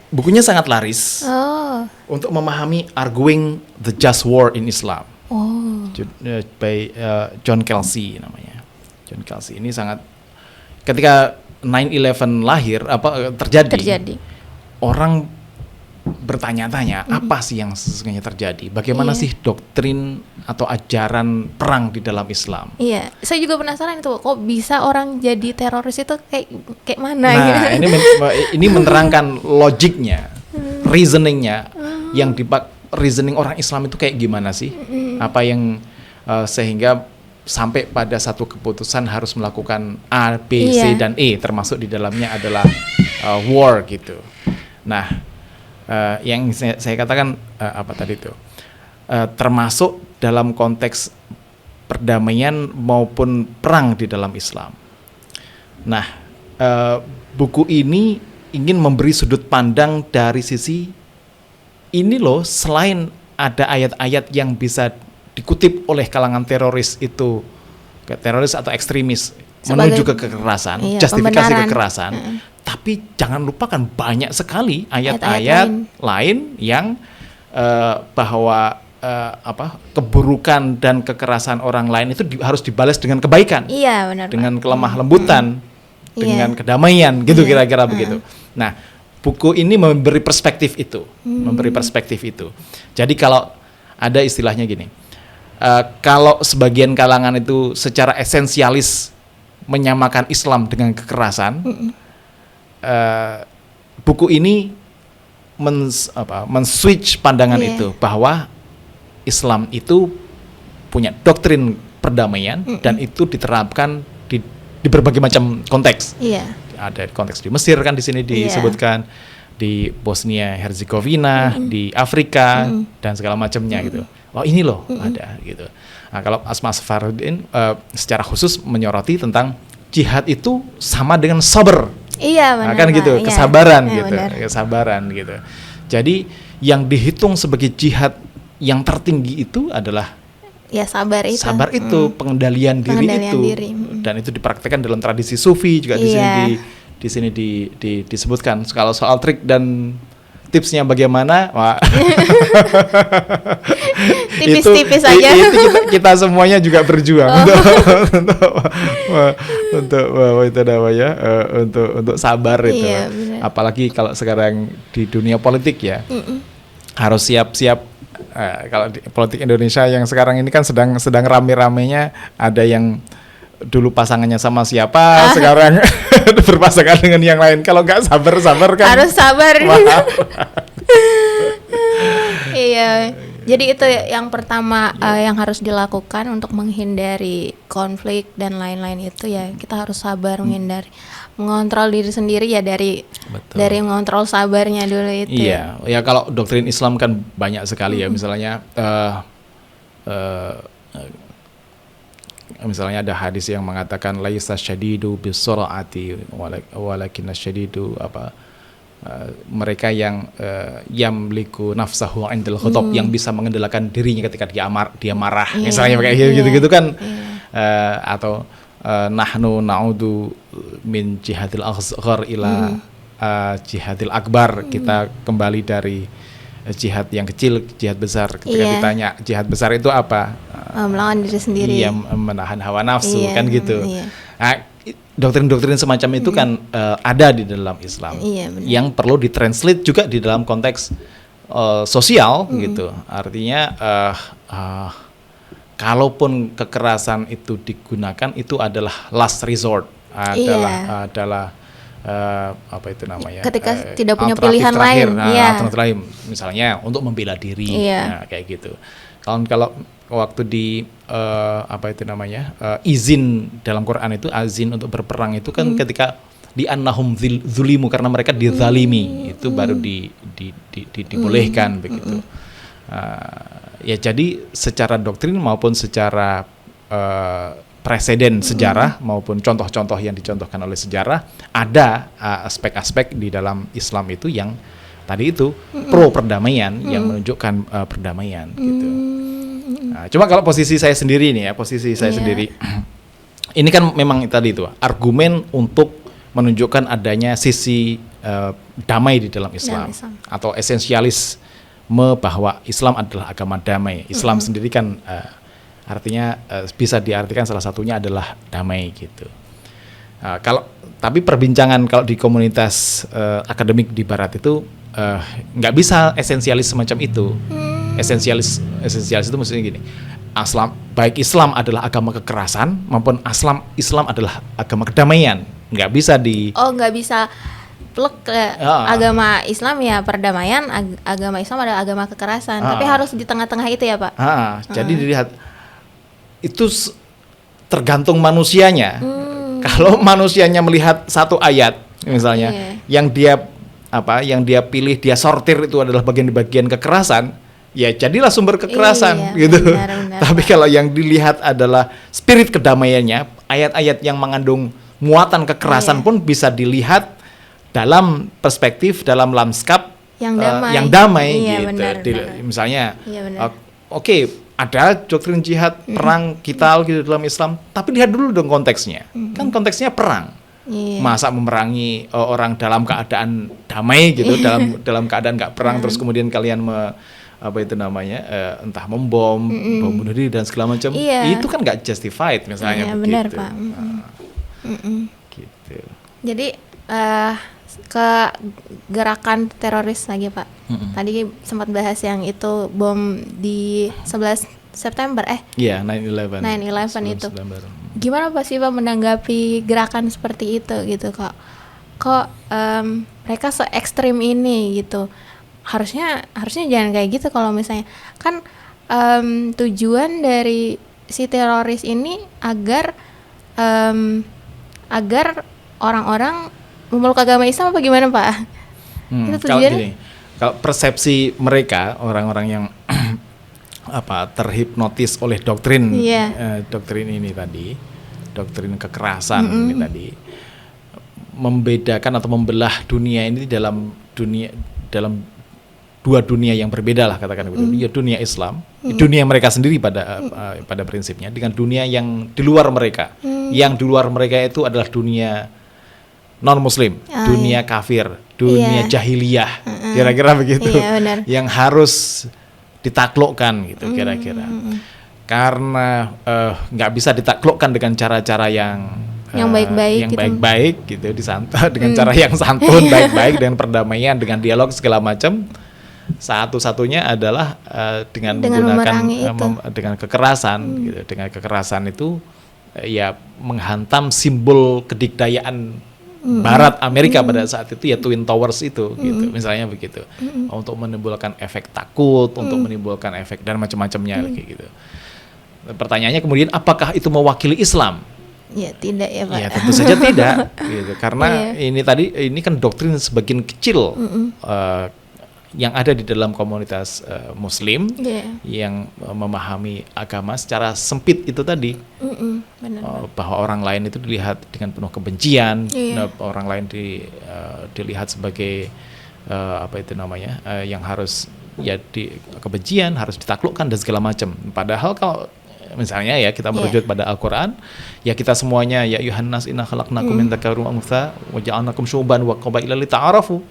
Bukunya sangat laris untuk memahami Arguing the Just War in Islam. By John Kelsey namanya. John Kelsey ini sangat, ketika 9/11 lahir terjadi. Orang bertanya-tanya apa sih yang sesungguhnya terjadi? Bagaimana sih doktrin atau ajaran perang di dalam Islam? Iya, saya juga penasaran itu kok bisa orang jadi teroris itu kayak mana Nah, gitu. ini menerangkan logiknya, reasoningnya, reasoning orang Islam itu kayak gimana sih? Apa yang sehingga sampai pada satu keputusan harus melakukan A, B, C, dan E, termasuk di dalamnya adalah war gitu. Nah, yang saya katakan apa tadi itu, termasuk dalam konteks perdamaian maupun perang di dalam Islam. Nah, buku ini ingin memberi sudut pandang dari sisi ini loh, selain ada ayat-ayat yang bisa dikutip oleh kalangan teroris itu, teroris atau ekstremis menuju ke kekerasan, justifikasi kekerasan. Tapi jangan lupakan banyak sekali ayat-ayat lain yang bahwa keburukan dan kekerasan orang lain itu harus dibalas dengan kebaikan. Iya, benar. Dengan kelemah lembutan, dengan kedamaian, gitu kira-kira begitu. Nah, buku ini memberi perspektif itu, Jadi kalau ada istilahnya gini, kalau sebagian kalangan itu secara esensialis menyamakan Islam dengan kekerasan, buku ini men-switch pandangan itu, bahwa Islam itu punya doktrin perdamaian dan itu diterapkan di berbagai macam konteks. Ada konteks di Mesir kan di sini disebutkan, di Bosnia Herzegovina, di Afrika dan segala macamnya gitu. Oh ini loh ada gitu. Nah, kalau Asma Safaruddin secara khusus menyoroti tentang jihad itu sama dengan sabar. Iya benar. Nah, kan gitu, kesabaran gitu, benar. kesabaran gitu. Jadi yang dihitung sebagai jihad yang tertinggi itu adalah sabar itu. Sabar itu, pengendalian diri. Dan itu dipraktekkan dalam tradisi sufi juga di sini disebutkan. Kalau soal trik dan tipsnya bagaimana? Wah. Tipis-tipis aja. Itu kita semuanya juga berjuang untuk itu namanya untuk sabar itu. Iya, benar. Apalagi kalau sekarang di dunia politik ya. Harus siap-siap. Kalau di politik Indonesia yang sekarang ini kan sedang rame-ramenya, ada yang dulu pasangannya sama siapa, sekarang berpasangan dengan yang lain. Kalau nggak sabar kan Harus sabar. Iya. Jadi itu yang pertama yang harus dilakukan untuk menghindari konflik dan lain-lain itu ya, kita harus sabar mengontrol diri sendiri ya, dari mengontrol sabarnya dulu itu. Iya, ya kalau doktrin Islam kan banyak sekali ya, misalnya misalnya ada hadis yang mengatakan laisa syadidu bisur'ati walakin syadidu mereka yang yamliku nafsahu indal ghadab, yang bisa mengendalikan dirinya ketika dia marah, misalnya kayak gitu kan. Atau nahnu na'udu min jihadil asghar ila jihadil akbar, kita kembali dari jihad yang kecil jihad besar. Ketika ditanya jihad besar itu apa, melawan diri sendiri, menahan hawa nafsu, kan gitu. Nah, doktrin-doktrin semacam itu kan ada di dalam Islam, yang perlu ditranslate juga di dalam konteks sosial gitu. Artinya kalaupun kekerasan itu digunakan, itu adalah last resort, adalah apa itu namanya, ketika tidak punya pilihan lain, alternatif lain, misalnya untuk membela diri, kayak gitu. Kalau waktu di apa itu namanya, izin dalam Quran itu, azin untuk berperang itu kan ketika di annahum zulimu, karena mereka dizalimi, itu baru dibolehkan begitu. Ya jadi secara doktrin maupun secara preseden sejarah maupun contoh-contoh yang dicontohkan oleh sejarah, ada aspek-aspek di dalam Islam itu yang tadi itu pro perdamaian, yang menunjukkan perdamaian gitu. Nah, cuma kalau posisi saya sendiri nih ya, sendiri ini kan memang tadi itu argumen untuk menunjukkan adanya sisi damai di dalam Islam, atau esensialisme bahwa Islam adalah agama damai. Islam sendiri kan artinya bisa diartikan salah satunya adalah damai gitu. Tapi perbincangan kalau di komunitas akademik di Barat itu nggak bisa esensialis semacam itu. Esensialis itu maksudnya gini, baik Islam adalah agama kekerasan maupun Islam adalah agama kedamaian. Nggak bisa plek agama Islam ya perdamaian, agama Islam adalah agama kekerasan. Tapi harus di tengah-tengah itu ya Pak. Jadi dilihat itu tergantung manusianya. Kalau manusianya melihat satu ayat misalnya, yang dia pilih, dia sortir itu adalah bagian-bagian kekerasan, ya jadilah sumber kekerasan gitu. Benar, tapi kalau yang dilihat adalah spirit kedamaiannya, ayat-ayat yang mengandung muatan kekerasan pun bisa dilihat dalam perspektif, dalam lanskap yang damai gitu. Benar. Misalnya ada doktrin jihad, perang, qital gitu dalam Islam, tapi lihat dulu dong konteksnya. Kan konteksnya perang. Masa memerangi orang dalam keadaan damai gitu, dalam keadaan nggak perang, terus kemudian kalian entah membom, bom bunuh diri dan segala macam. Itu kan nggak justified misalnya begitu. Benar, Pak. Gitu. Jadi ke gerakan teroris lagi Pak. Tadi sempat bahas yang itu bom di 11 September 9/11 itu. Gimana Pak sih Pak menanggapi gerakan seperti itu gitu, kok mereka se ekstrim ini gitu. Harusnya jangan kayak gitu. Kalau misalnya kan tujuan dari si teroris ini agar orang-orang memeluk agama Islam apa gimana Pak? Itu tujuannya. Kalau persepsi mereka, orang-orang yang terhipnotis oleh doktrin ini tadi, doktrin kekerasan ini tadi, membedakan atau membelah dunia ini dalam dua dunia yang berbeda lah, katakan begitu. Dunia Islam, dunia mereka sendiri pada prinsipnya, dengan dunia yang di luar mereka. Yang di luar mereka itu adalah dunia non-Muslim, dunia kafir, dunia Iya. jahiliyah, kira-kira begitu, Iya, benar. yang harus ditaklukkan gitu kira-kira. Karena nggak bisa ditaklukkan dengan cara-cara yang baik-baik yang gitu. baik-baik gitu, dengan cara yang santun, baik-baik, dengan perdamaian, dengan dialog segala macam. Satu-satunya adalah dengan menggunakan memerangi itu. dengan kekerasan gitu. Dengan kekerasan itu ya menghantam simbol kedikdayaan Barat Amerika pada saat itu, ya Twin Towers itu gitu, misalnya begitu, untuk menimbulkan efek takut, untuk menimbulkan efek dan macam-macamnya kayak gitu. Pertanyaannya kemudian, apakah itu mewakili Islam? Ya tidak ya Pak. Ya tentu saja tidak, gitu. Karena Iya. ini kan doktrin sebagian kecil yang ada di dalam komunitas Muslim Iya. yang memahami agama secara sempit itu tadi. Benar. Bahwa orang lain itu dilihat dengan penuh kebencian, Iya. orang lain dilihat sebagai apa itu namanya, yang harus kebencian harus ditaklukkan dan segala macam. Padahal kalau misalnya ya kita merujuk pada Al-Quran, ya kita semuanya, ya Yuhannas inna khalaqnakum min dzakarin wa untha wa ja'alnakum syu'uban wa qabaila lita'arafu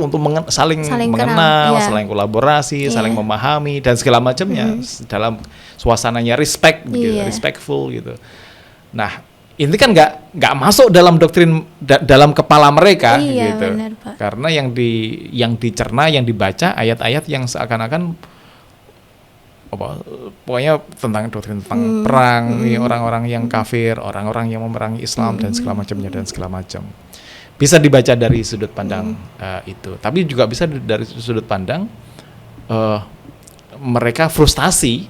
untuk saling mengenal, kenal, saling kolaborasi, saling memahami dan segala macamnya dalam suasananya respect gitu, respectful gitu. Nah, ini kan nggak masuk dalam doktrin dalam kepala mereka gitu. Benar, Pak. Karena yang dicerna, yang dibaca ayat-ayat yang seakan-akan pokoknya tentang doktrin tentang perang, orang-orang yang kafir, orang-orang yang memerangi Islam dan segala macamnya dan segala macam. Bisa dibaca dari sudut pandang itu, tapi juga bisa dari sudut pandang mereka frustasi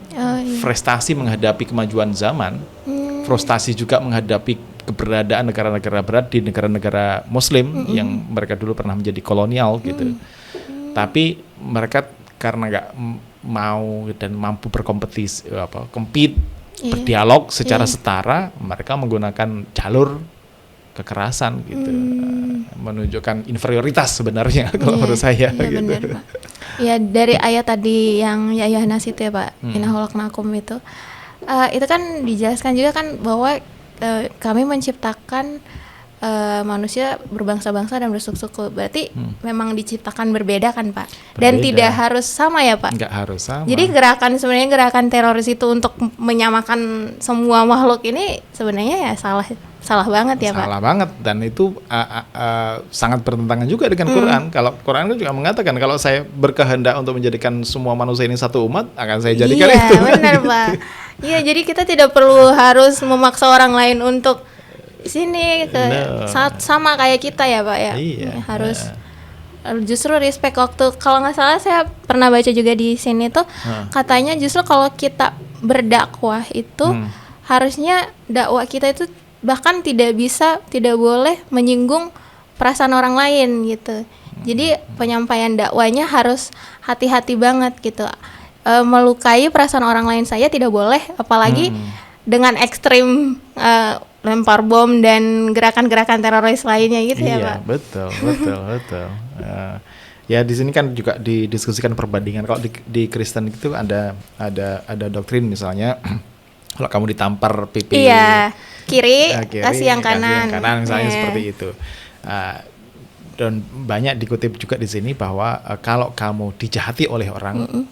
menghadapi kemajuan zaman, frustasi juga menghadapi keberadaan negara-negara berat di negara-negara Muslim yang mereka dulu pernah menjadi kolonial gitu. Tapi mereka karena nggak mau dan mampu berkompetisi, berdialog secara setara, mereka menggunakan jalur kekerasan gitu, menunjukkan inferioritas sebenarnya kalau menurut saya gitu. Benar, Pak. Ya dari ayat tadi yang ya Yuhannas itu ya Pak, inna khalaqnakum itu kan dijelaskan juga kan bahwa kami menciptakan manusia berbangsa-bangsa dan bersuku-suku. Berarti memang diciptakan berbeda kan Pak? Dan tidak harus sama ya Pak? Nggak harus sama. Jadi sebenarnya gerakan teroris itu untuk menyamakan semua makhluk ini sebenarnya ya salah banget ya Pak? Salah banget, dan itu sangat bertentangan juga dengan Quran. Kalau Quran kan juga mengatakan kalau saya berkehendak untuk menjadikan semua manusia ini satu umat, akan saya jadikan itu. Iya benar Pak. Iya, jadi kita tidak perlu harus memaksa orang lain untuk sini sama kayak kita ya Pak ya. Iya. Harus justru respect. Waktu kalau nggak salah saya pernah baca juga di sini tuh katanya justru kalau kita berdakwah itu harusnya dakwah kita itu bahkan tidak boleh menyinggung perasaan orang lain gitu. Jadi penyampaian dakwanya harus hati-hati banget gitu. Melukai perasaan orang lain saya tidak boleh, apalagi dengan ekstrim lempar bom dan gerakan-gerakan teroris lainnya gitu ya Pak. Betul. Ya di sini kan juga didiskusikan perbandingan. Kalau di Kristen itu ada doktrin misalnya kalau kamu ditampar pipi kiri kasih yang kanan misalnya seperti itu. Dan banyak dikutip juga di sini bahwa kalau kamu dijahati oleh orang,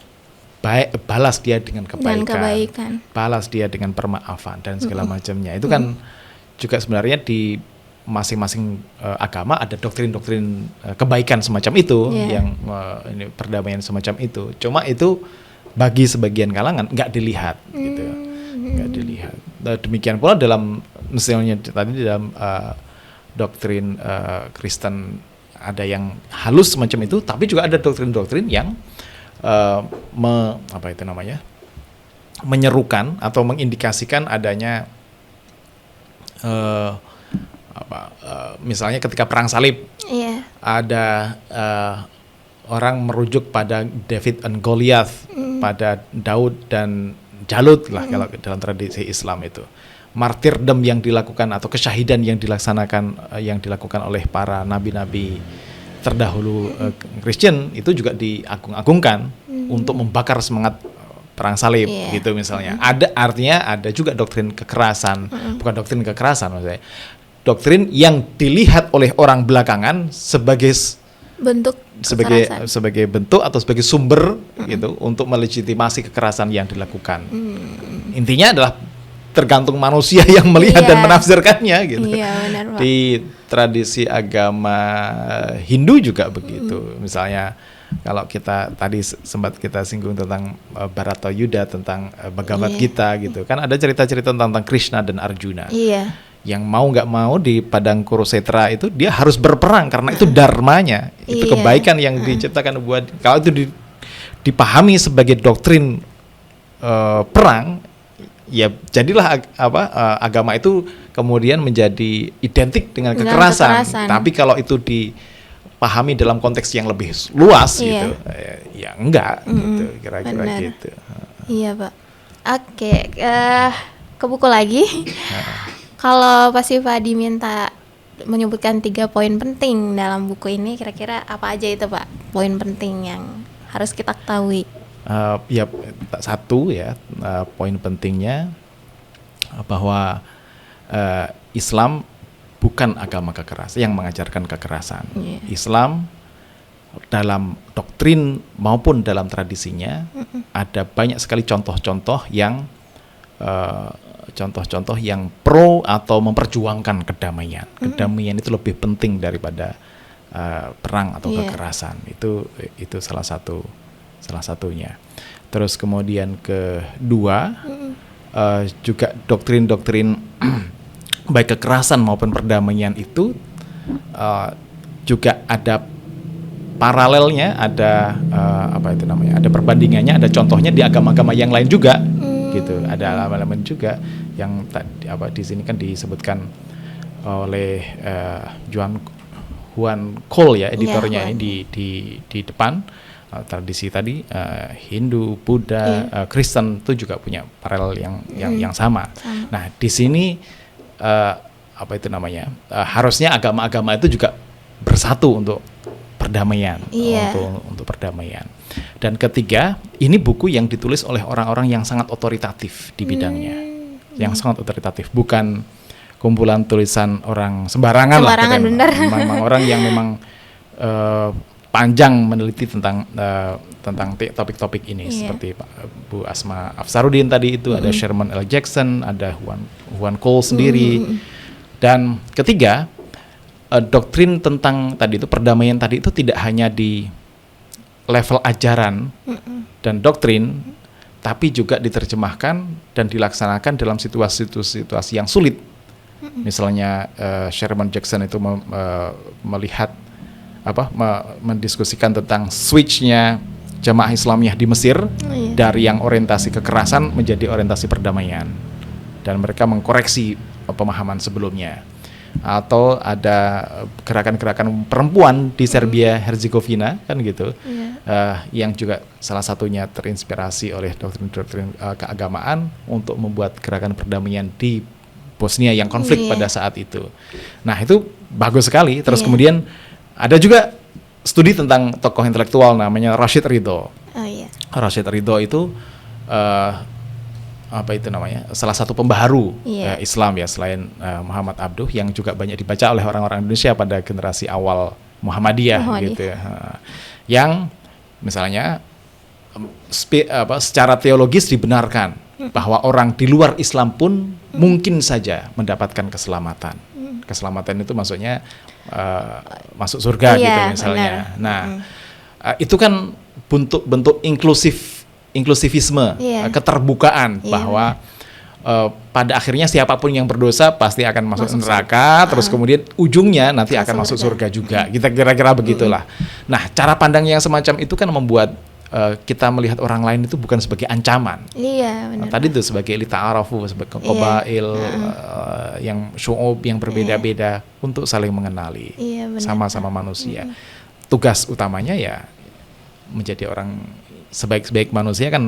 balas dia dengan kebaikan, balas dia dengan permaafan dan segala macamnya. Itu kan juga sebenarnya di masing-masing agama ada doktrin-doktrin kebaikan semacam itu, yang ini perdamaian semacam itu. Cuma itu bagi sebagian kalangan nggak dilihat, gitu, nggak dilihat. Demikian pula dalam misalnya tadi di dalam doktrin Kristen ada yang halus semacam itu, tapi juga ada doktrin-doktrin yang menyerukan atau mengindikasikan adanya misalnya ketika perang salib, ada orang merujuk pada David and Goliath, pada Daud dan Jalut lah kalau dalam tradisi Islam itu. Martyrdom yang dilakukan atau kesyahidan yang dilakukan oleh para nabi-nabi terdahulu Kristen itu juga diagung-agungkan untuk membakar semangat perang salib gitu misalnya. Artinya ada juga doktrin kekerasan, bukan doktrin kekerasan maksudnya. Doktrin yang dilihat oleh orang belakangan sebagai bentuk sebagai kekerasan. sebagai bentuk atau sebagai sumber gitu untuk melegitimasi kekerasan yang dilakukan. Intinya adalah tergantung manusia yang melihat dan Iya. menafsirkannya gitu. Iya, benar, Pak. Di tradisi agama Hindu juga begitu. Misalnya kalau kita tadi sempat kita singgung tentang Bharatayuddha, tentang Bhagavad Iya. Gita gitu. Kan ada cerita-cerita tentang Krishna dan Arjuna. Iya. Yang mau nggak mau di padang Kurukshetra itu dia harus berperang karena itu dharmanya, itu Iya. kebaikan yang diciptakan buat. Kalau itu dipahami sebagai doktrin perang, ya jadilah agama itu kemudian menjadi identik dengan Dengan kekerasan. kekerasan. Tapi kalau itu dipahami dalam konteks yang lebih luas Iya. gitu, ya enggak gitu, kira-kira Benar. gitu. Iya, Pak. Oke, ke buku lagi. Kalau Pak Siva diminta menyebutkan 3 poin penting dalam buku ini, kira-kira apa aja itu, Pak? Poin penting yang harus kita ketahui. Ya satu ya, poin pentingnya bahwa Islam bukan agama kekerasan yang mengajarkan kekerasan. Iya. Islam dalam doktrin maupun dalam tradisinya ada banyak sekali contoh-contoh yang pro atau memperjuangkan kedamaian. Kedamaian itu lebih penting daripada perang atau Iya. kekerasan. Itu salah satunya. Terus kemudian kedua, juga doktrin-doktrin baik kekerasan maupun perdamaian itu juga ada paralelnya, ada ada perbandingannya, ada contohnya di agama-agama yang lain juga, gitu. Ada elemen juga yang di sini kan disebutkan oleh Juan Cole ya, editornya Juan. ini di depan. Tradisi tadi Hindu, Buddha, Kristen itu juga punya paralel yang sama. Nah, di sini harusnya agama-agama itu juga bersatu untuk perdamaian, Iya. untuk perdamaian. Dan ketiga, ini buku yang ditulis oleh orang-orang yang sangat otoritatif di bidangnya, yang sangat otoritatif, bukan kumpulan tulisan orang sembarangan lah. Sembarangan, katanya. benar. Memang orang yang memang panjang meneliti tentang topik-topik ini, Iya. seperti Bu Asma Afsaruddin tadi itu, ada Sherman L. Jackson, ada Juan Cole sendiri. Dan ketiga, doktrin tentang tadi itu perdamaian tadi itu tidak hanya di level ajaran dan doktrin, tapi juga diterjemahkan dan dilaksanakan dalam situasi yang sulit. Misalnya Sherman Jackson itu melihat mendiskusikan tentang switch-nya jamaah Islamiyah di Mesir dari yang orientasi kekerasan menjadi orientasi perdamaian, dan mereka mengkoreksi pemahaman sebelumnya. Atau ada gerakan-gerakan perempuan di Serbia Herzegovina kan gitu, yang juga salah satunya terinspirasi oleh doktrin-doktrin keagamaan untuk membuat gerakan perdamaian di Bosnia yang konflik pada saat itu. Nah, itu bagus sekali. Terus kemudian ada juga studi tentang tokoh intelektual namanya Rashid Ridho. Oh iya. Rashid Ridho itu salah satu pembaharu Islam ya, selain Muhammad Abduh, yang juga banyak dibaca oleh orang-orang Indonesia pada generasi awal Muhammadiyah. Gitu ya. Yang misalnya secara teologis dibenarkan bahwa orang di luar Islam pun mungkin saja mendapatkan keselamatan. Keselamatan itu maksudnya masuk surga gitu misalnya. Benar. Nah, itu kan bentuk inklusivisme, keterbukaan, bahwa pada akhirnya siapapun yang berdosa pasti akan masuk neraka, terus kemudian ujungnya nanti akan masuk surga juga. Kita kira-kira begitulah. Nah, cara pandang yang semacam itu kan membuat kita melihat orang lain itu bukan sebagai ancaman. Iya, benar. Tadi itu sebagai lita'arafu, sebagai qabail, yang syu'ub yang berbeda-beda, untuk saling mengenali, sama-sama manusia. Tugas utamanya ya menjadi orang sebaik-baik manusia kan,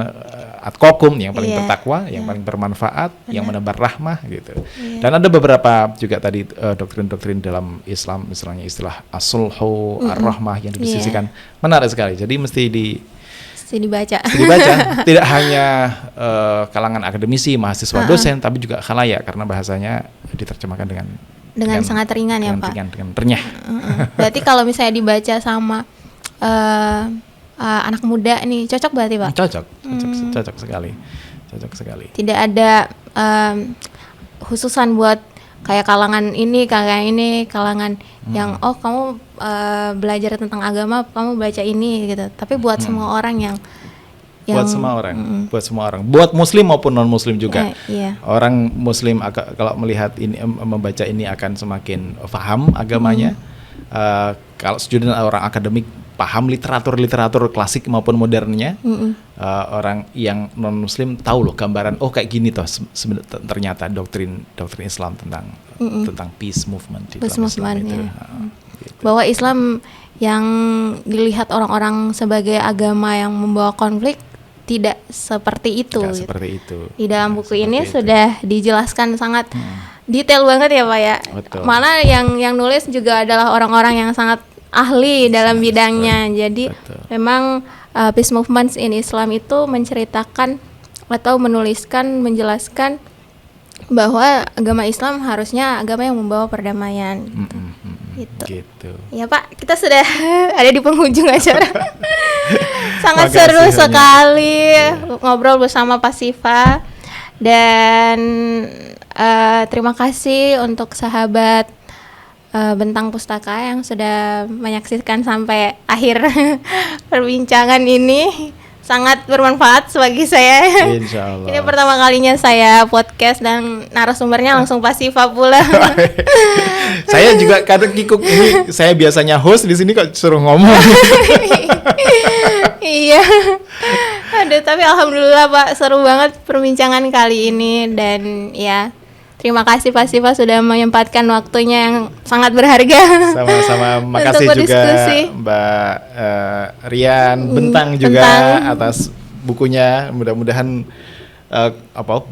atqakum, yang paling bertakwa, yang paling bermanfaat, yang menebar rahmah gitu. Dan ada beberapa juga tadi doktrin-doktrin dalam Islam, misalnya istilah as-sulhu, ar-rahmah yang didiskusikan. Menarik sekali. Jadi mesti dibaca. Tidak hanya kalangan akademisi, mahasiswa, dosen, tapi juga khalayak, karena bahasanya diterjemahkan dengan dengan sangat ringan ya Pak. Dengan renyah. Berarti kalau misalnya dibaca sama anak muda nih cocok berarti Pak? Cocok sekali. Tidak ada khususan buat kayak kalangan ini, kalangan yang kamu belajar tentang agama, kamu baca ini gitu. Tapi buat semua orang yang buat semua orang, buat muslim maupun non muslim juga. Iya. Orang muslim kalau melihat ini, membaca ini akan semakin paham agamanya. Kalau student orang akademik paham literatur klasik maupun modernnya. Orang yang non muslim tahu loh gambaran, kayak gini toh ternyata doktrin Islam tentang peace movement di dalam Islam itu. Ya. Gitu. Bahwa Islam yang dilihat orang-orang sebagai agama yang membawa konflik tidak seperti itu. Tidak seperti itu. Di dalam buku ini sudah dijelaskan sangat detail banget ya Pak ya. Betul. Mana yang nulis juga adalah orang-orang yang sangat ahli dalam bidangnya. Jadi memang peace movements in Islam itu menceritakan atau menjelaskan bahwa agama Islam harusnya agama yang membawa perdamaian. Gitu. Ya Pak, kita sudah ada di penghujung acara. Sangat seru sekali ngobrol bersama Pak Siva. Dan terima kasih untuk sahabat Bentang Pustaka yang sudah menyaksikan sampai akhir perbincangan ini. Sangat bermanfaat bagi saya. Insya Allah. Ini pertama kalinya saya podcast dan narasumbernya langsung Pak Siva pula. Saya juga kadang kikuk ini. Saya biasanya host di sini kok suruh ngomong. Iya. Aduh, tapi alhamdulillah Pak, seru banget perbincangan kali ini. Dan ya, terima kasih Pak Siva sudah menyempatkan waktunya yang sangat berharga. Sama-sama, makasih juga Mbak Rian Bentang juga atas bukunya. Mudah-mudahan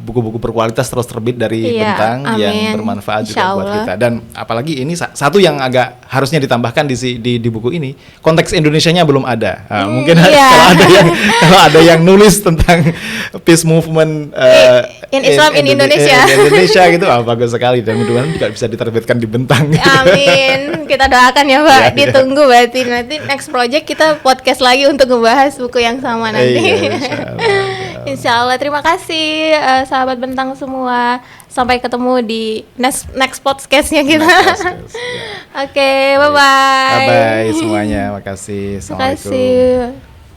buku-buku berkualitas terus terbit dari Bentang yang bermanfaat juga buat kita. Dan apalagi ini satu yang agak harusnya ditambahkan di buku ini, konteks Indonesianya belum ada. Mungkin kalau ada yang nulis tentang peace movement in Islam in Indonesia. Indonesia gitu, bagus sekali, dan mudah-mudahan juga bisa diterbitkan di Bentang. Amin. Kita doakan ya Pak. Ditunggu berarti nanti next project kita podcast lagi untuk ngebahas buku yang sama nanti. Insya Allah. Terima kasih sahabat Bentang semua. Sampai ketemu di next podcastnya kita. Oke, bye-bye. Bye-bye semuanya. Makasih. Assalamualaikum. Terima kasih.